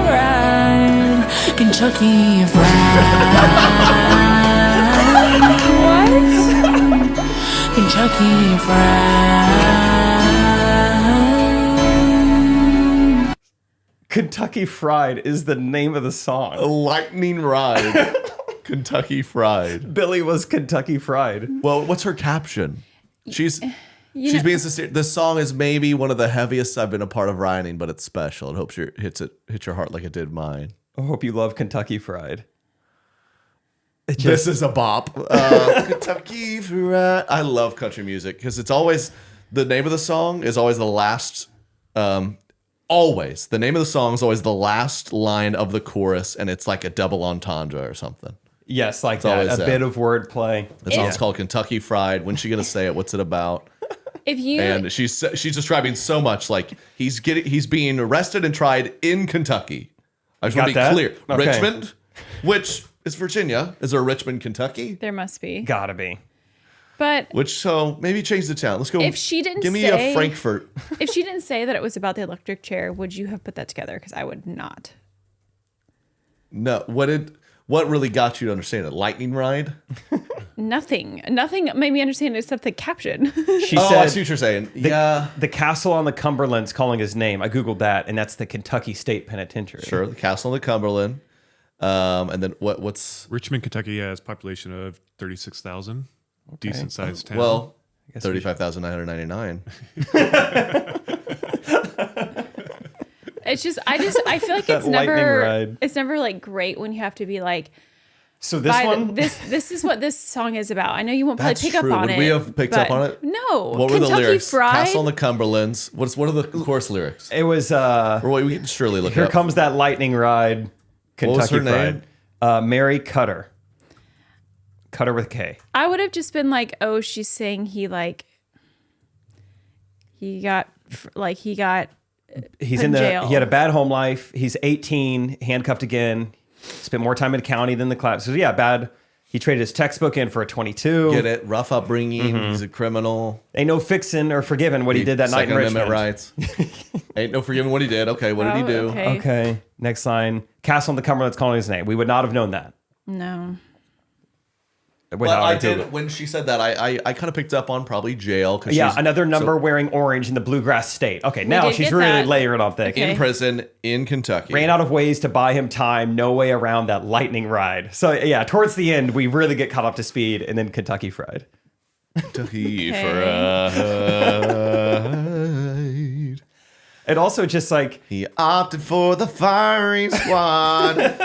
ride. Kentucky Fried. What? Kentucky Fried. Kentucky Fried is the name of the song. Lightning Ride. Kentucky Fried. Billy was Kentucky Fried. Well, what's her caption? She's being sincere. This song is maybe one of the heaviest I've been a part of writing, but it's special. It hopes hits your heart like it did mine. I hope you love Kentucky Fried. This is a bop. Kentucky Fried. I love country music because it's always the name of the song is always the last. Always the name of the song is always the last line of the chorus, and it's like a double entendre or something. Yes, like that. always A that. bit of wordplay. The song's called Kentucky Fried. When's she gonna say it? What's it about? If you And she's describing so much like he's being arrested and tried in Kentucky. I just want to be Got that? clear. Okay. Richmond, which is Virginia. Is there a Richmond, Kentucky? there must be, Gotta be. but So maybe change the town. Let's go. If she didn't give me say- a Frankfurt. if she didn't say that it was about the electric chair, would you have put that together? Because I would not. No, what really got you to understand it? Lightning ride? Nothing made me understand except the caption. She I said see what you're saying. Yeah, the castle on the Cumberland's calling his name. I Googled that, and that's the Kentucky State Penitentiary. sure. The Castle on the Cumberland. And then what's Richmond, Kentucky has a population of 36,000. Decent sized town. well 35,999. It's just I feel like That lightning ride. it's never like great when you have to be like, So this one, this is what this song is about. I know you won't probably That's pick up true. on Would it. we have picked up but on it? No. What were the Kentucky lyrics? Fried. Castle on the Cumberlands. What are the chorus lyrics? it was Or wait, we can surely look Here it up. Comes That Lightning Ride, What was Kentucky her name? Fried. Mary Cutter. Cutter with K. I would have just been like, oh, she's saying he got He's put in in jail. he had a bad home life. He's 18, handcuffed again. Spent more time in county than the class. So yeah, bad. He traded his textbook in for a 22. Get it? Rough upbringing. He's a criminal. Ain't no fixing or forgiving what he did that night in Second Richmond. Amendment rights. Ain't no forgiving what he did. Okay, what did he do? Okay. Okay, next line. Castle on the Cumberland's calling his name. We would not have known that. No. Well, I did when she said that. I kind of picked up on probably jail. 'Cause Yeah, she's another number wearing orange in the bluegrass state. Okay, now did she's get really that. layering on thick. Okay. in prison in Kentucky. Ran out of ways to buy him time. No way around that lightning ride. So yeah, towards the end, we really get caught up to speed, and then Kentucky Fried. Kentucky Okay. Fried. And also just like He opted for the firing squad.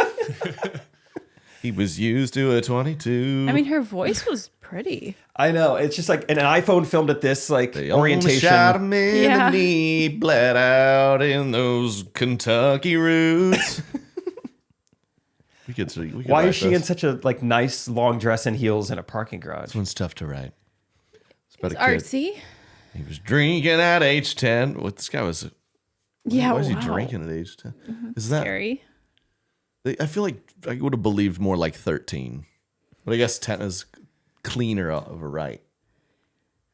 He was used to a 22. I mean, her voice was pretty. I know it's just like and an iPhone filmed at this like they almost orientation. shot him in Yeah. the knee, bled out in those Kentucky roots. we could Why write is she this. in such a like nice long dress and heels in a parking garage? This one's tough to write. It's about It's a kid. artsy. He was drinking at age 10. What this guy was? Yeah. Why is he wow. drinking at age 10? Is that? Scary. I feel like I would have believed more like 13, but I guess 10 is cleaner of a right.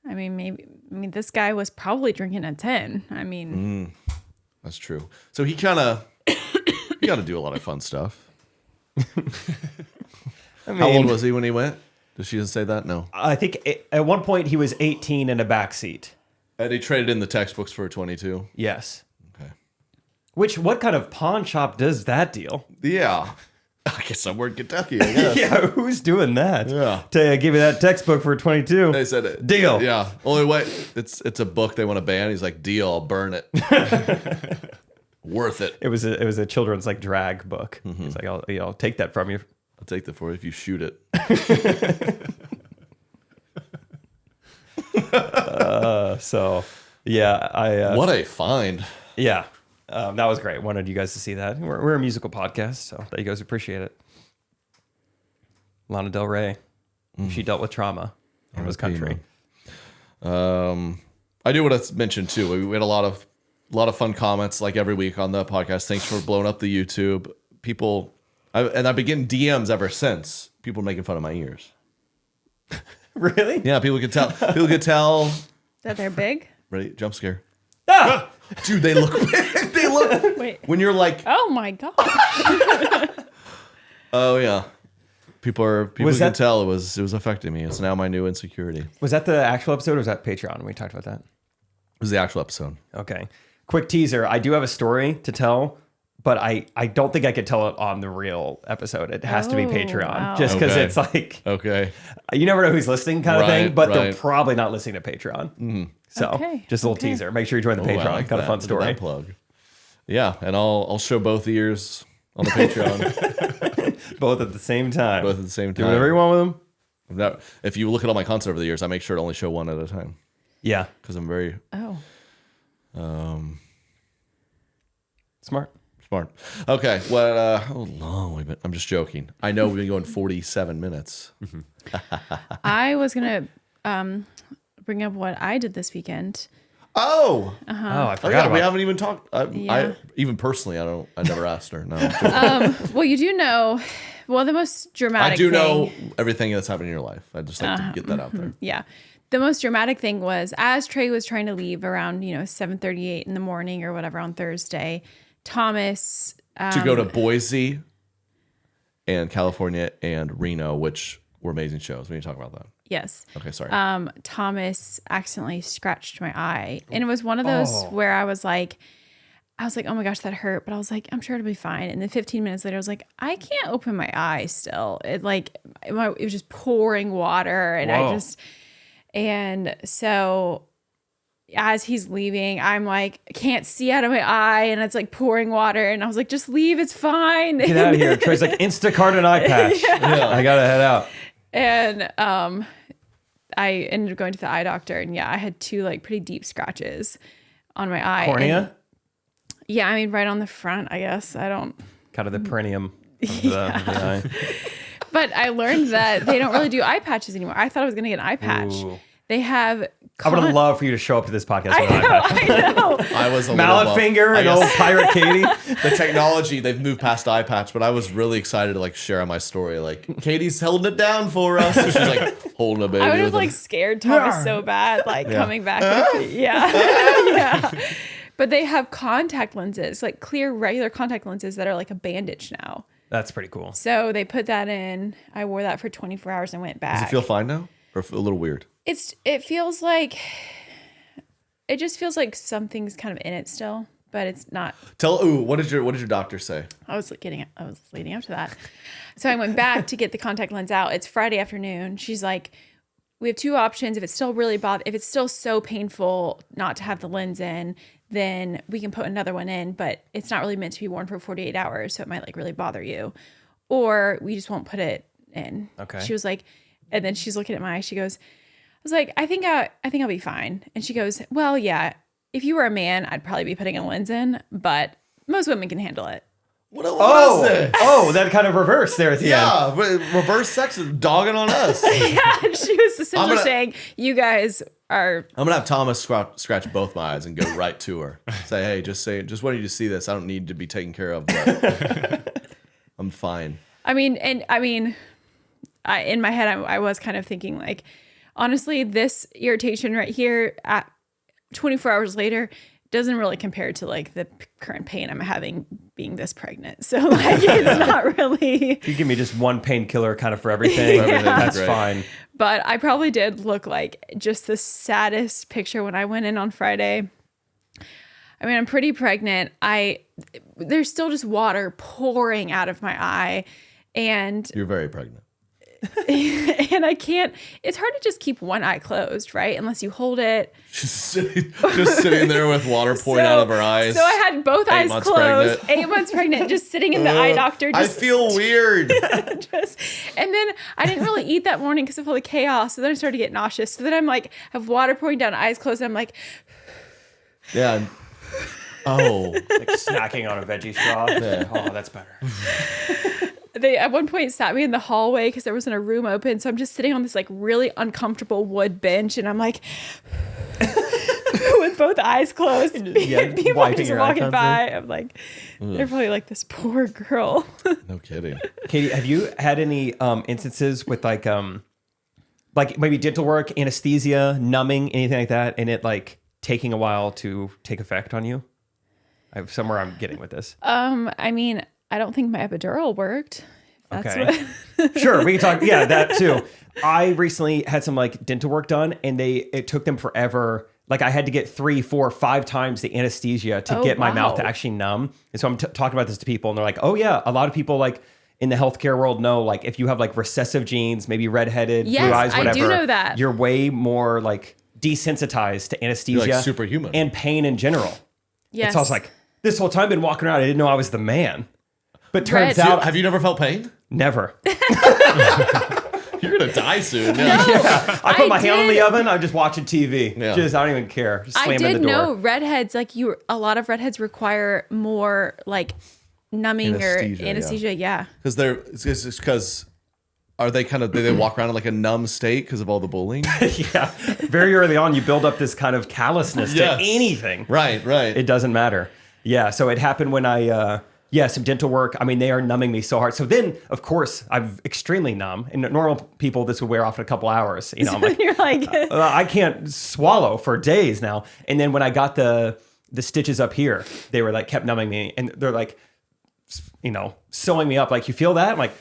I mean, maybe. I mean, this guy was probably drinking at 10. I mean, That's true. So he kind of he got to do a lot of fun stuff. How old was he when he went? Does she say that? No. I think at one point he was 18 in a backseat. And he traded in the textbooks for a 22. Yes. Okay. What kind of pawn shop does that deal? Yeah. I guess somewhere in Kentucky, I guess. Yeah, who's doing that? Yeah. To give you that textbook for 22. They said it. Deal. Yeah. Only way it's a book they want to ban. He's like, deal, I'll burn it. Worth it. It was a children's like drag book. He's like, I'll take that from you. I'll take that for you if you shoot it. So yeah, What a find. yeah, that was great. Wanted you guys to see that. We're a musical podcast, so that you guys appreciate it. Lana Del Rey, she dealt with trauma and was country. I do want to mention too. We had a lot of fun comments like every week on the podcast. Thanks for blowing up the YouTube. People, I've been getting DMs ever since. People making fun of my ears. Really? Yeah, people could tell. People could tell. that they're big. Ready? Jump scare. Ah! Dude, they look big. They look. Wait. When you're like, Oh my god. oh yeah. People Was can that- tell it was affecting me. It's now my new insecurity. It Was that the actual episode or was that Patreon? We talked about that. was the actual episode. Okay. Quick teaser. I do have a story to tell, but I don't think I could tell it on the real episode. It has to be Oh, Patreon. wow. Just because Okay. it's like, Okay. you never know who's listening kind of thing, Right, but they're right. probably not listening to Patreon. So Okay, just a little okay. teaser. Make sure you join the Ooh, I Patreon. like Got a that. fun Look at story. that plug. Yeah, and I'll show both ears on the Patreon, Both at the same time. both at the same Do whatever you time. want with them. If you look at all my content over the years, I make sure to only show one at a time Yeah. because I'm very Oh. Smart. smart. Okay, well, how long we've been? I'm just joking. I know we've been going 47 minutes. I was gonna bring up what I did this weekend. Oh, Oh, I oh forgot yeah, about we haven't even talked. I Yeah. even personally, I never asked her. No, Well, you do know. Well, the most dramatic. I do thing, know everything that's happened in your life. I just like to get that out there. Yeah. The most dramatic thing was as Trey was trying to leave around 7:38 in the morning or whatever on Thursday. Thomas. To go to Boise and California and Reno, which were amazing shows. We need to talk about that. Yes. Okay, sorry. Thomas accidentally scratched my eye. And it was one of those where I was like, I was like, oh my gosh, that hurt. But I was like, I'm sure it'll be fine. And then 15 minutes later, I was like, I can't open my eyes still. It was just pouring water. And and so as he's leaving, I'm like, I can't see out of my eye. And it's like pouring water. And I was like, just leave. It's fine. Get out of here. Trey's like, Instacart an eye patch. Yeah. I got to head out. And I ended up going to the eye doctor. And I had 2 like pretty deep scratches on my eye. Cornea? Yeah, I mean, right on the front, I guess. I don't... Kind of the perineum of the eye. But I learned that they don't really do eye patches anymore. I thought I was going to get an eye patch. Ooh. They have... I would have loved for you to show up to this podcast with an eye patch. I know. I was a Mallet little finger and old Pirate Katie. The technology, they've moved past eye patch, but I was really excited to like share my story. Like, Katie's holding it down for us. She's like holding a baby. I would have with like him. scared Thomas so bad, like coming back. Yeah. But they have contact lenses, like clear, regular contact lenses that are like a bandage now. That's pretty cool. So they put that in. I wore that for 24 hours and went back. Does it feel fine now? Or a little weird? It feels like, it just feels like something's kind of in it still, but it's not. What did your doctor say? I was leading up to that. So I went back to get the contact lens out. It's Friday afternoon. She's like, we have 2 options. If it's still if it's still so painful not to have the lens in, then we can put another one in, but it's not really meant to be worn for 48 hours. So it might like really bother you, or we just won't put it in. Okay. She was like, and then she's looking at my eye. She goes, I was like, I think I'll be fine. And she goes, well, yeah, if you were a man, I'd probably be putting a lens in, but most women can handle it. What is it? Oh, that kind of reverse there at the end. Yeah, reverse sex is dogging on us. Yeah, she was essentially saying, you guys are... I'm going to have Thomas scratch both my eyes and go right to her. Say, hey, just wanted you to see this. I don't need to be taken care of, but I'm fine. In my head, I was kind of thinking like, honestly, this irritation right here at 24 hours later doesn't really compare to like the current pain I'm having being this pregnant. So like, it's not really. If you give me just one painkiller kind of for everything, that's fine. But I probably did look like just the saddest picture when I went in on Friday. I mean, I'm pretty pregnant. There's still just water pouring out of my eye, and you're very pregnant. And I can't, it's hard to just keep one eye closed, right? Unless you hold it. Just sitting there with water pouring out of her eyes. So I had both eyes closed, pregnant. 8 months pregnant, just sitting in the eye doctor. I feel weird. And then I didn't really eat that morning because of all the chaos. So then I started to get nauseous. So then I'm like, have water pouring down, eyes closed. And I'm like, yeah. Oh. Like snacking on a veggie straw. Yeah. Oh, that's better. They at one point sat me in the hallway because there wasn't a room open. So I'm just sitting on this like really uncomfortable wood bench, and I'm like with both eyes closed. People are just walking by. I'm like, they're probably like, this poor girl. No kidding. Katie, have you had any instances with like maybe dental work, anesthesia, numbing, anything like that, and it like taking a while to take effect on you? I have somewhere I'm getting with this. I mean, I don't think my epidural worked. Okay. Sure, we can talk. Yeah, that too. I recently had some like dental work done, and it took them forever. Like I had to get 3, 4, 5 times the anesthesia to get my mouth to actually numb. And so I'm talking about this to people, and they're like, "Oh yeah, a lot of people like in the healthcare world know like if you have like recessive genes, maybe redheaded, blue eyes, whatever. I do know that. You're way more like desensitized to anesthesia, You're like superhuman, and pain in general." Yes. So I was like, this whole time I've been walking around, I didn't know I was the man. But turns out, have you never felt pain? Never. You're gonna die soon. Yeah. Yeah. I put my hand on the oven. I'm just watching TV. Yeah. I don't even care. Just slam in the door. I did know redheads, like a lot of redheads require more like numbing anesthesia, or anesthesia. Yeah. Because are they kind of, do they walk around in like a numb state because of all the bullying? Yeah. Very early on, you build up this kind of callousness to anything. Right. It doesn't matter. Yeah. So it happened when some dental work. I mean, they are numbing me so hard. So then, of course, I'm extremely numb. And normal people, this would wear off in a couple hours. You know, I'm like, you're like, I can't swallow for days now. And then when I got the stitches up here, they were like kept numbing me, and they're like, sewing me up. Like, you feel that? I'm like,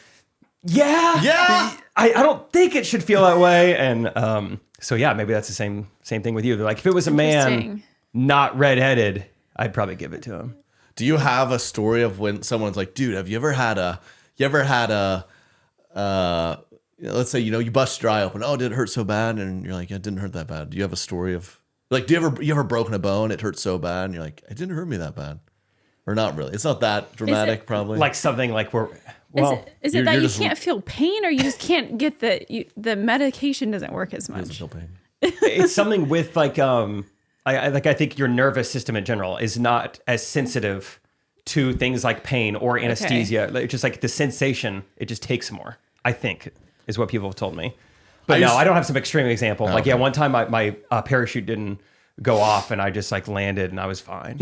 yeah. I don't think it should feel that way. And so yeah, maybe that's the same thing with you. They're like, if it was a man not redheaded, I'd probably give it to him. Do you have a story of when someone's like, dude, have you ever had a let's say, you bust your eye open. Oh, did it hurt so bad? And you're like, yeah, it didn't hurt that bad. Do you have a story of like, you ever broken a bone? It hurt so bad. And you're like, it didn't hurt me that bad. Or not really. It's not that dramatic, probably. Like something like we're, is it that you can't feel pain, or you just can't get the medication doesn't work as much? Feel pain. It's something with like, I think your nervous system in general is not as sensitive to things like pain or anesthesia. Like, just like the sensation, it just takes more, I think, is what people have told me. But I don't have some extreme example. Like, yeah, one time my parachute didn't go off and I just like landed and I was fine.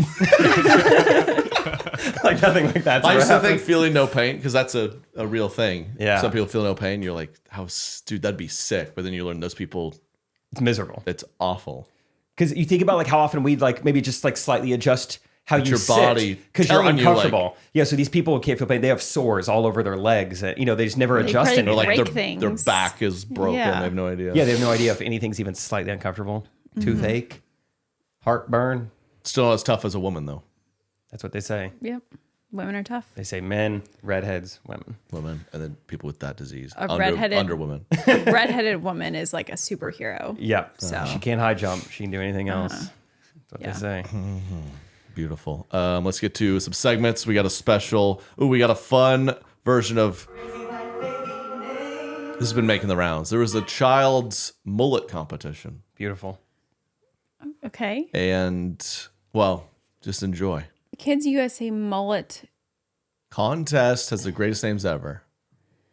Like nothing like that. I used to think feeling no pain, because that's a real thing. Yeah. Some people feel no pain. You're like, dude, that'd be sick. But then you learn those people, it's miserable. it's awful. Because you think about like how often we'd like maybe just like slightly adjust how you your sit, body because you're telling you, uncomfortable. Yeah, so these people who can't feel pain, they have sores all over their legs. And, they just never adjust probably anything. Or like break their things. back is broken. Yeah. They have no idea. Yeah, they have no idea if anything's even slightly uncomfortable. Toothache, heartburn. Still not as tough as a woman, though. That's what they say. Yep. Women are tough. They say men, redheads, women. Women, and then people with that disease. Redheaded under women. A redheaded woman is like a superhero. Yep. So. She can't high jump. She can do anything else. That's what they say. Beautiful. Let's get to some segments. We got a special. We got a fun version of. This has been making the rounds. There was a child's mullet competition. Beautiful. Okay. And, well, just enjoy. Kids USA mullet. Contest has the greatest names ever.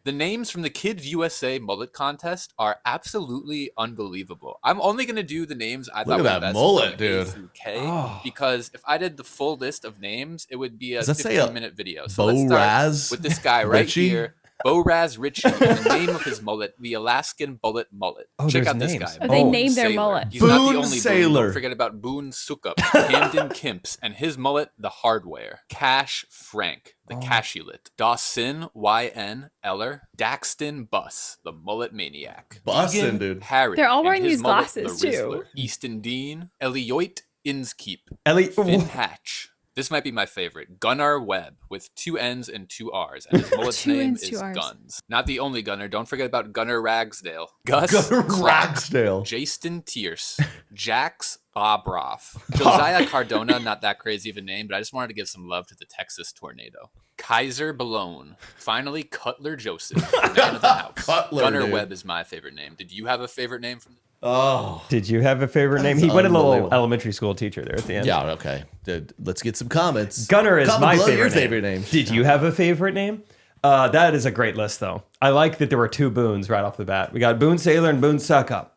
The names from the Kids USA Mullet Contest are absolutely unbelievable. I'm only going to do the names I thought Look were at the that best mullet, from A dude. through K, because if I did the full list of names, it would be a Does that say a 15-minute video. So Bo let's start Raz with this guy right Richie? here. Bo Raz Richie, and the name of his mullet, the Alaskan Bullet Mullet. Oh, Check there's out this names. guy. Oh, they Boone named their Sailor. mullet. He's not the Boone only Sailor. Boone. Don't forget about Boone Sukup, Hamden Kimps, and his mullet, the Hardware. Cash Frank, the Cashulet. Dawson YN Eller. Daxton Buss, the Mullet Maniac. Bussin', Deegan dude. Harry. They're all and wearing his these mullet, glasses, the too. Rizzler. Easton Dean. Elioit Inskeep. Ellie. Finn Hatch. This might be my favorite. Gunnar Webb with 2 N's and 2 R's. And his mullet's Two name N's, is 2 R's. Guns. Not the only Gunnar. Don't forget about Gunnar Ragsdale. Gus Gunnar Clark. Ragsdale. Jason Tierce. Jax Bobroff. Josiah Cardona. Not that crazy of a name, but I just wanted to give some love to the Texas Tornado. Kaiser Balone. Finally, Cutler Joseph. Man of the house. Cutler, Gunnar dude. Webb is my favorite name. Did you have a favorite name from Oh. Did you have a favorite name? He went a little unbelievable. elementary school teacher there at the end. Yeah, okay. Dude, let's get some comments. Gunnar is Comment my below favorite your name. favorite name. Did you have a favorite name? That is a great list, though. I like that there were 2 Boones right off the bat. We got Boone Sailor and Boone Suckup.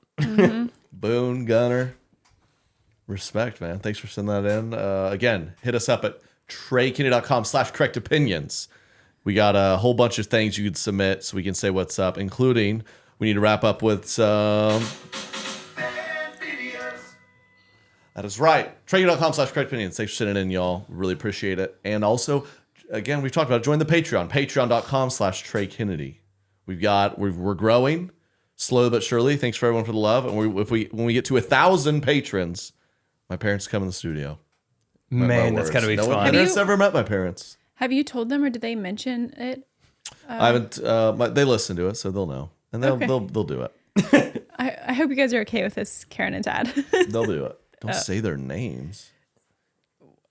Boone, Gunner. Respect, man. Thanks for sending that in. Again, hit us up at TreyKinney.com/correct opinions. We got a whole bunch of things you could submit so we can say what's up, including we need to wrap up with some. That is right. TreyKinney.com/correct opinions. Thanks for sending in, y'all. Really appreciate it. And also, again, we've talked about it. Join the Patreon. Patreon.com/TreyKennedy. We're growing slowly but surely. Thanks for everyone for the love. And when we get to 1,000 patrons, my parents come in the studio. Man, that's gotta be no fun. one has ever met my parents. Have you told them, or did they mention it? I haven't. They listen to it, so they'll know, and they'll do it. I hope you guys are okay with this, Karen and Dad. They'll do it. Don't say their names.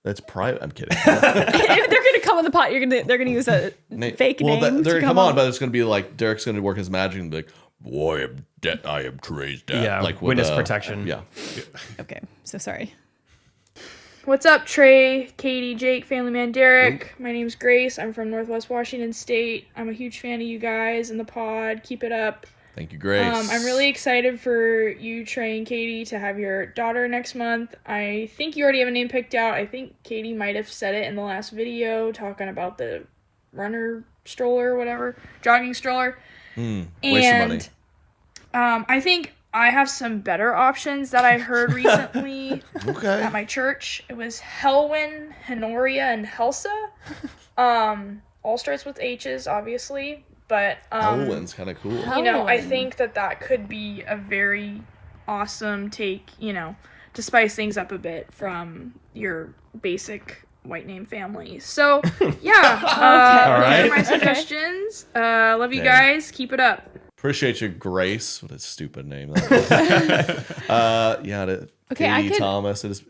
That's private. I'm kidding. If they're gonna come on the pot, they're gonna use a fake name. They're to gonna come on, but it's gonna be like Derek's gonna work his magic and be like, "Boy, I am Trey's dad." Yeah, like witness protection. Yeah. Okay, so sorry. What's up, Trey, Katie, Jake, Family Man, Derek? My name's Grace. I'm from Northwest Washington State. I'm a huge fan of you guys and the pod. Keep it up. Thank you, Grace. I'm really excited for you, Trey and Katie, to have your daughter next month. I think you already have a name picked out. I think Katie might have said it in the last video, talking about the runner stroller or whatever, jogging stroller. Waste of money. I think I have some better options that I heard recently Okay. at my church. It was Helwyn, Honoria, and Helsa. All starts with H's, obviously, but Owen's kind of cool. you know, I Helwyn. think that could be a very awesome take, you know, to spice things up a bit from your basic white name families. So yeah, All those right. are my suggestions. Love you guys. Keep it up. Appreciate you, Grace. What a stupid name. Okay, I Katie could- Thomas. It is,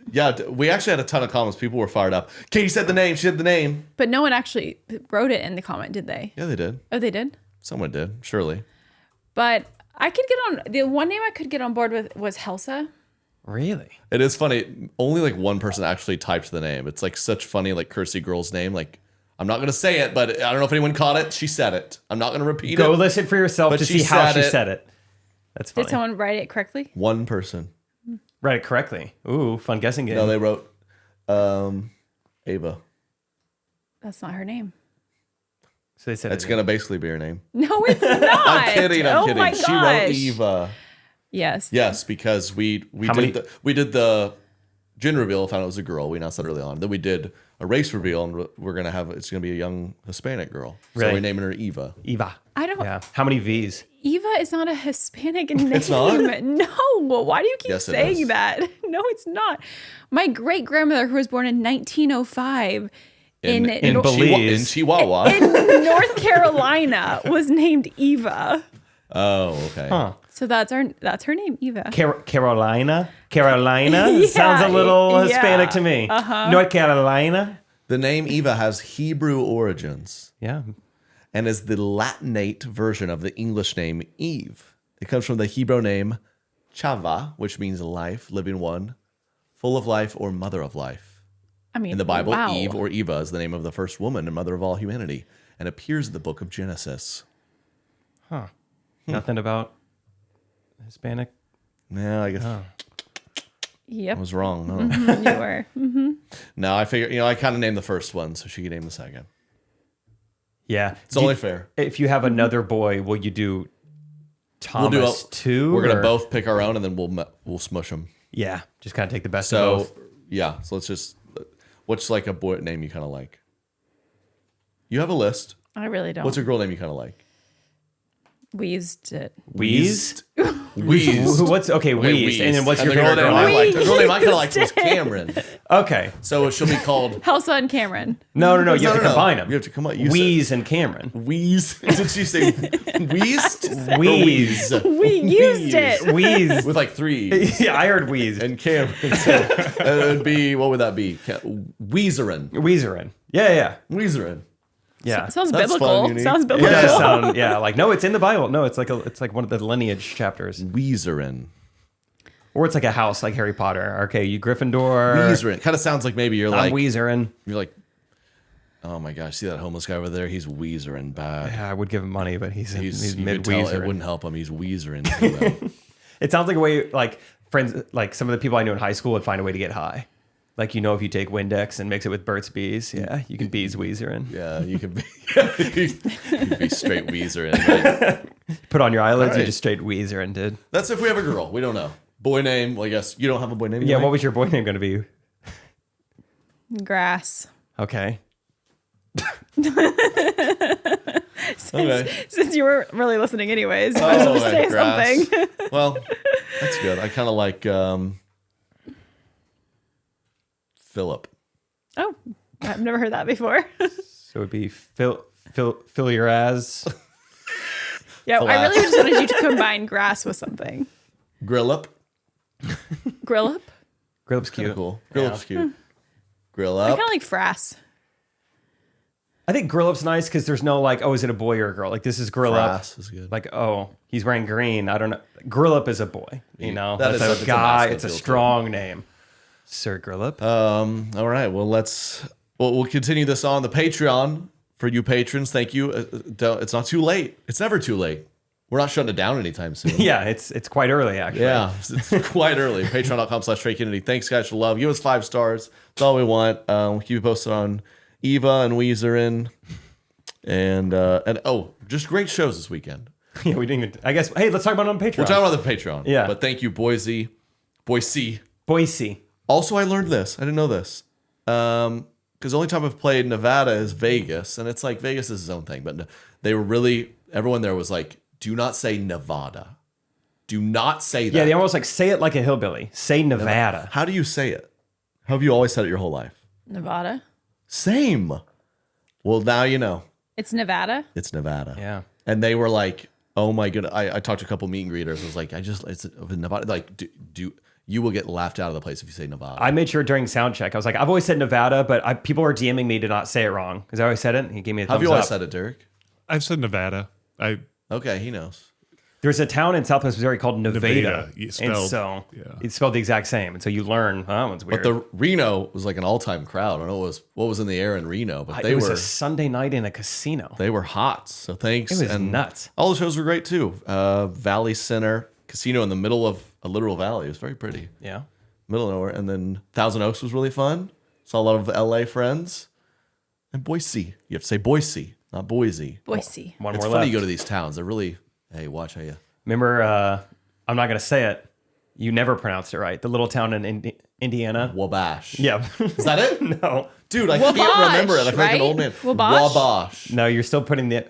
we actually had a ton of comments. People were fired up. Katie said the name. She said the name. But no one actually wrote it in the comment, did they? Yeah, they did. Oh, they did? Someone did, surely. But I could get on, the one name I could get on board with was Helsa. Really? It is funny. Only like one person actually typed the name. It's like such funny, like cursey girl's name. Like, I'm not going to say it, but I don't know if anyone caught it. She said it. I'm not going to repeat Go it. listen for yourself But to she see how said she it. said it. That's funny. Did someone write it correctly? One person. Write it correctly. Ooh, fun guessing game. No, they wrote Ava. That's not her name. So they said It's going to basically be her name. No, it's not. I'm kidding. I'm Oh kidding. my She wrote gosh. Eva. Yes. Yes, because we did the gender reveal. Found it was a girl. We announced that early on. Then we did a race reveal, and we're gonna have it's gonna be a young Hispanic girl. So Really? we're naming her Eva. Eva. I don't. Yeah. How many V's? Eva is not a Hispanic name. It's not? No. Why do you keep Yes, it saying is. that? No, it's not. My great grandmother, who was born in 1905 in Belize. in Chihuahua. in North Carolina, was named Eva. Oh, okay. Huh. So that's her name, Eva. Carolina? Yeah, Sounds a little yeah. Hispanic to me. North Carolina? The name Eva has Hebrew origins Yeah. and is the Latinate version of the English name Eve. It comes from the Hebrew name Chava, which means life, living one, full of life, or mother of life. I mean, In the Bible, wow. Eve or Eva is the name of the first woman and mother of all humanity, and appears in the book of Genesis. Nothing about Hispanic. Yeah, I guess Yep, I was wrong. Huh? you were. No, I figured, I kind of named the first one, so she could name the second. Yeah. It's only fair. If you have another boy, will you do Thomas too? We're gonna or- both pick our own, and then we'll smush them. Yeah. Just kind of take the best So of both. yeah, so let's just. What's like a boy name you kind of like? You have a list. I really don't. What's a girl name you kind of like? Wheezed it. Wheezed? Wheezed. What's okay? Wheezed. And then what's your the girl favorite name girl? I liked? The girl name I kind of liked was Wheezed it. Cameron. Okay. So she'll be called. Helsa and Cameron. No. You have to No. combine them. You have to come up. You said- Wheeze and Cameron. Wheeze. Did she say wheezed? Or Wheeze. We used it. Wheeze. With like three. Yeah, I heard wheezed. And Cameron. So it would be, what would that be? Weezerin. Wheezerin. Yeah. Weezerin. Yeah. Sounds That's biblical. fun, unique. Sounds It biblical. does sound, yeah, like no, it's in the Bible. No, it's like one of the lineage chapters, Weezerin. or it's like a house, like Harry Potter. Okay, you Gryffindor. Weezerin. Kind of sounds like maybe you're I'm like, Weezerin. you're like, oh my gosh, see that homeless guy over there? He's Weezerin bad. Yeah, I would give him money, but he's You mid could tell it Weezerin. wouldn't help him. He's Weezerin. It sounds like a way like friends, like some of the people I knew in high school would find a way to get high. Like, if you take Windex and mix it with Burt's Bees, yeah, you can bees Weezerin. Yeah, you could be, you could be straight Weezerin. Right? Put on your eyelids, All right. you just straight Weezerin did. That's if we have a girl. We don't know. Boy name, well, I guess you don't have a boy name. Yeah, right? what was your boy name going to be? Grass. Okay. Okay. Since you were really listening anyways, you might as well just say grass. something. Well, that's good. I kind of like Philip. Oh, I've never heard that before. So it would be fill your ass. Yeah, I really just wanted you to combine grass with something. Grillup. Grill up? Grillup's cute. Cool. Grillup's cute. Grill I up. kind of like frass. I think Grillup's nice because there's no like, oh, is it a boy or a girl? Like this is Grillup. Frass is good. Like, oh, he's wearing green. I don't know. Grillup is a boy. You know, That that's is a a guy. masculine It's a feel to it. strong name, Sir Grillup. All right. Well, we'll continue this on the Patreon for you patrons. Thank you. It's not too late. It's never too late. We're not shutting it down anytime soon. Yeah, it's quite early actually. Yeah, it's quite early. Patreon.com/Trey Kennedy. Thanks, guys, for love. Give us 5 stars. That's all we want. We'll keep you posted on Eva and Weezerin. And just great shows this weekend. Yeah, we didn't even. I guess. Hey, let's talk about it on Patreon. We'll talk about the Patreon. Yeah. But thank you, Boise. Boise. Also, I learned this. I didn't know this. Because the only time I've played Nevada is Vegas. And it's like Vegas is his own thing. But they were really, everyone there was like, do not say Nevada. Do not say that. Yeah, they almost like say it like a hillbilly. Say Nevada. How do you say it? How have you always said it your whole life? Nevada. Same. Well, now you know. It's Nevada. It's Nevada. Yeah. And they were like, oh my goodness. I talked to a couple meet and greeters. I was like, it's Nevada. Like, do you will get laughed out of the place if you say Nevada. I made sure during sound check, I was like, I've always said Nevada, but people were DMing me to not say it wrong because I always said it. And he gave me a thumbs Have you always up. said it, Derek? I've said Nevada. Okay, he knows. There's a town in Southwest Missouri called Nevada. It's And spelled, so yeah. it's spelled the exact same. And so you learn, oh, that one's weird. But the Reno was like an all-time crowd. I don't know what was in the air in Reno, but it was a Sunday night in a casino. They were hot. So thanks. It was nuts. All the shows were great too. Valley Center Casino in the middle of a literal valley. It was very pretty. Yeah. Middle of nowhere. And then Thousand Oaks was really fun. Saw a lot of LA friends. And Boise. You have to say Boise, not Boise. Boise. One It's more funny left. you go to these towns. They're really, hey, watch how you. Remember, I'm not going to say it. You never pronounced it right. The little town in Indiana. Wabash. Yeah. Is that it? No. Dude, I can't remember it. I feel like an old man. Wabash? Wabash. No, you're still putting the...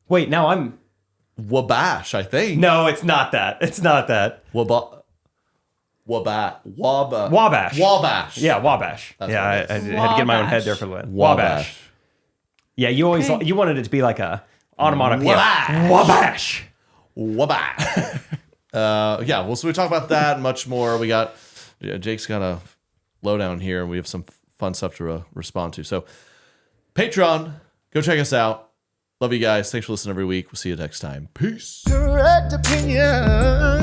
Wait, now I'm... Wabash, I think. No, it's not that. It's not that. Wabash. Wabash. Wabash. Yeah, Wabash. That's Yeah, what I it had is. to get in my own head there for the win. Wabash. Yeah, you always Okay. you wanted it to be like a onomatopoeia. Wabash. Wabash. Wabash. Yeah, well, so we talk about that and much more. We got Jake's got a lowdown here, and we have some fun stuff to respond to. So, Patreon, go check us out. Love you guys. Thanks for listening every week. We'll see you next time. Peace. Correct opinion.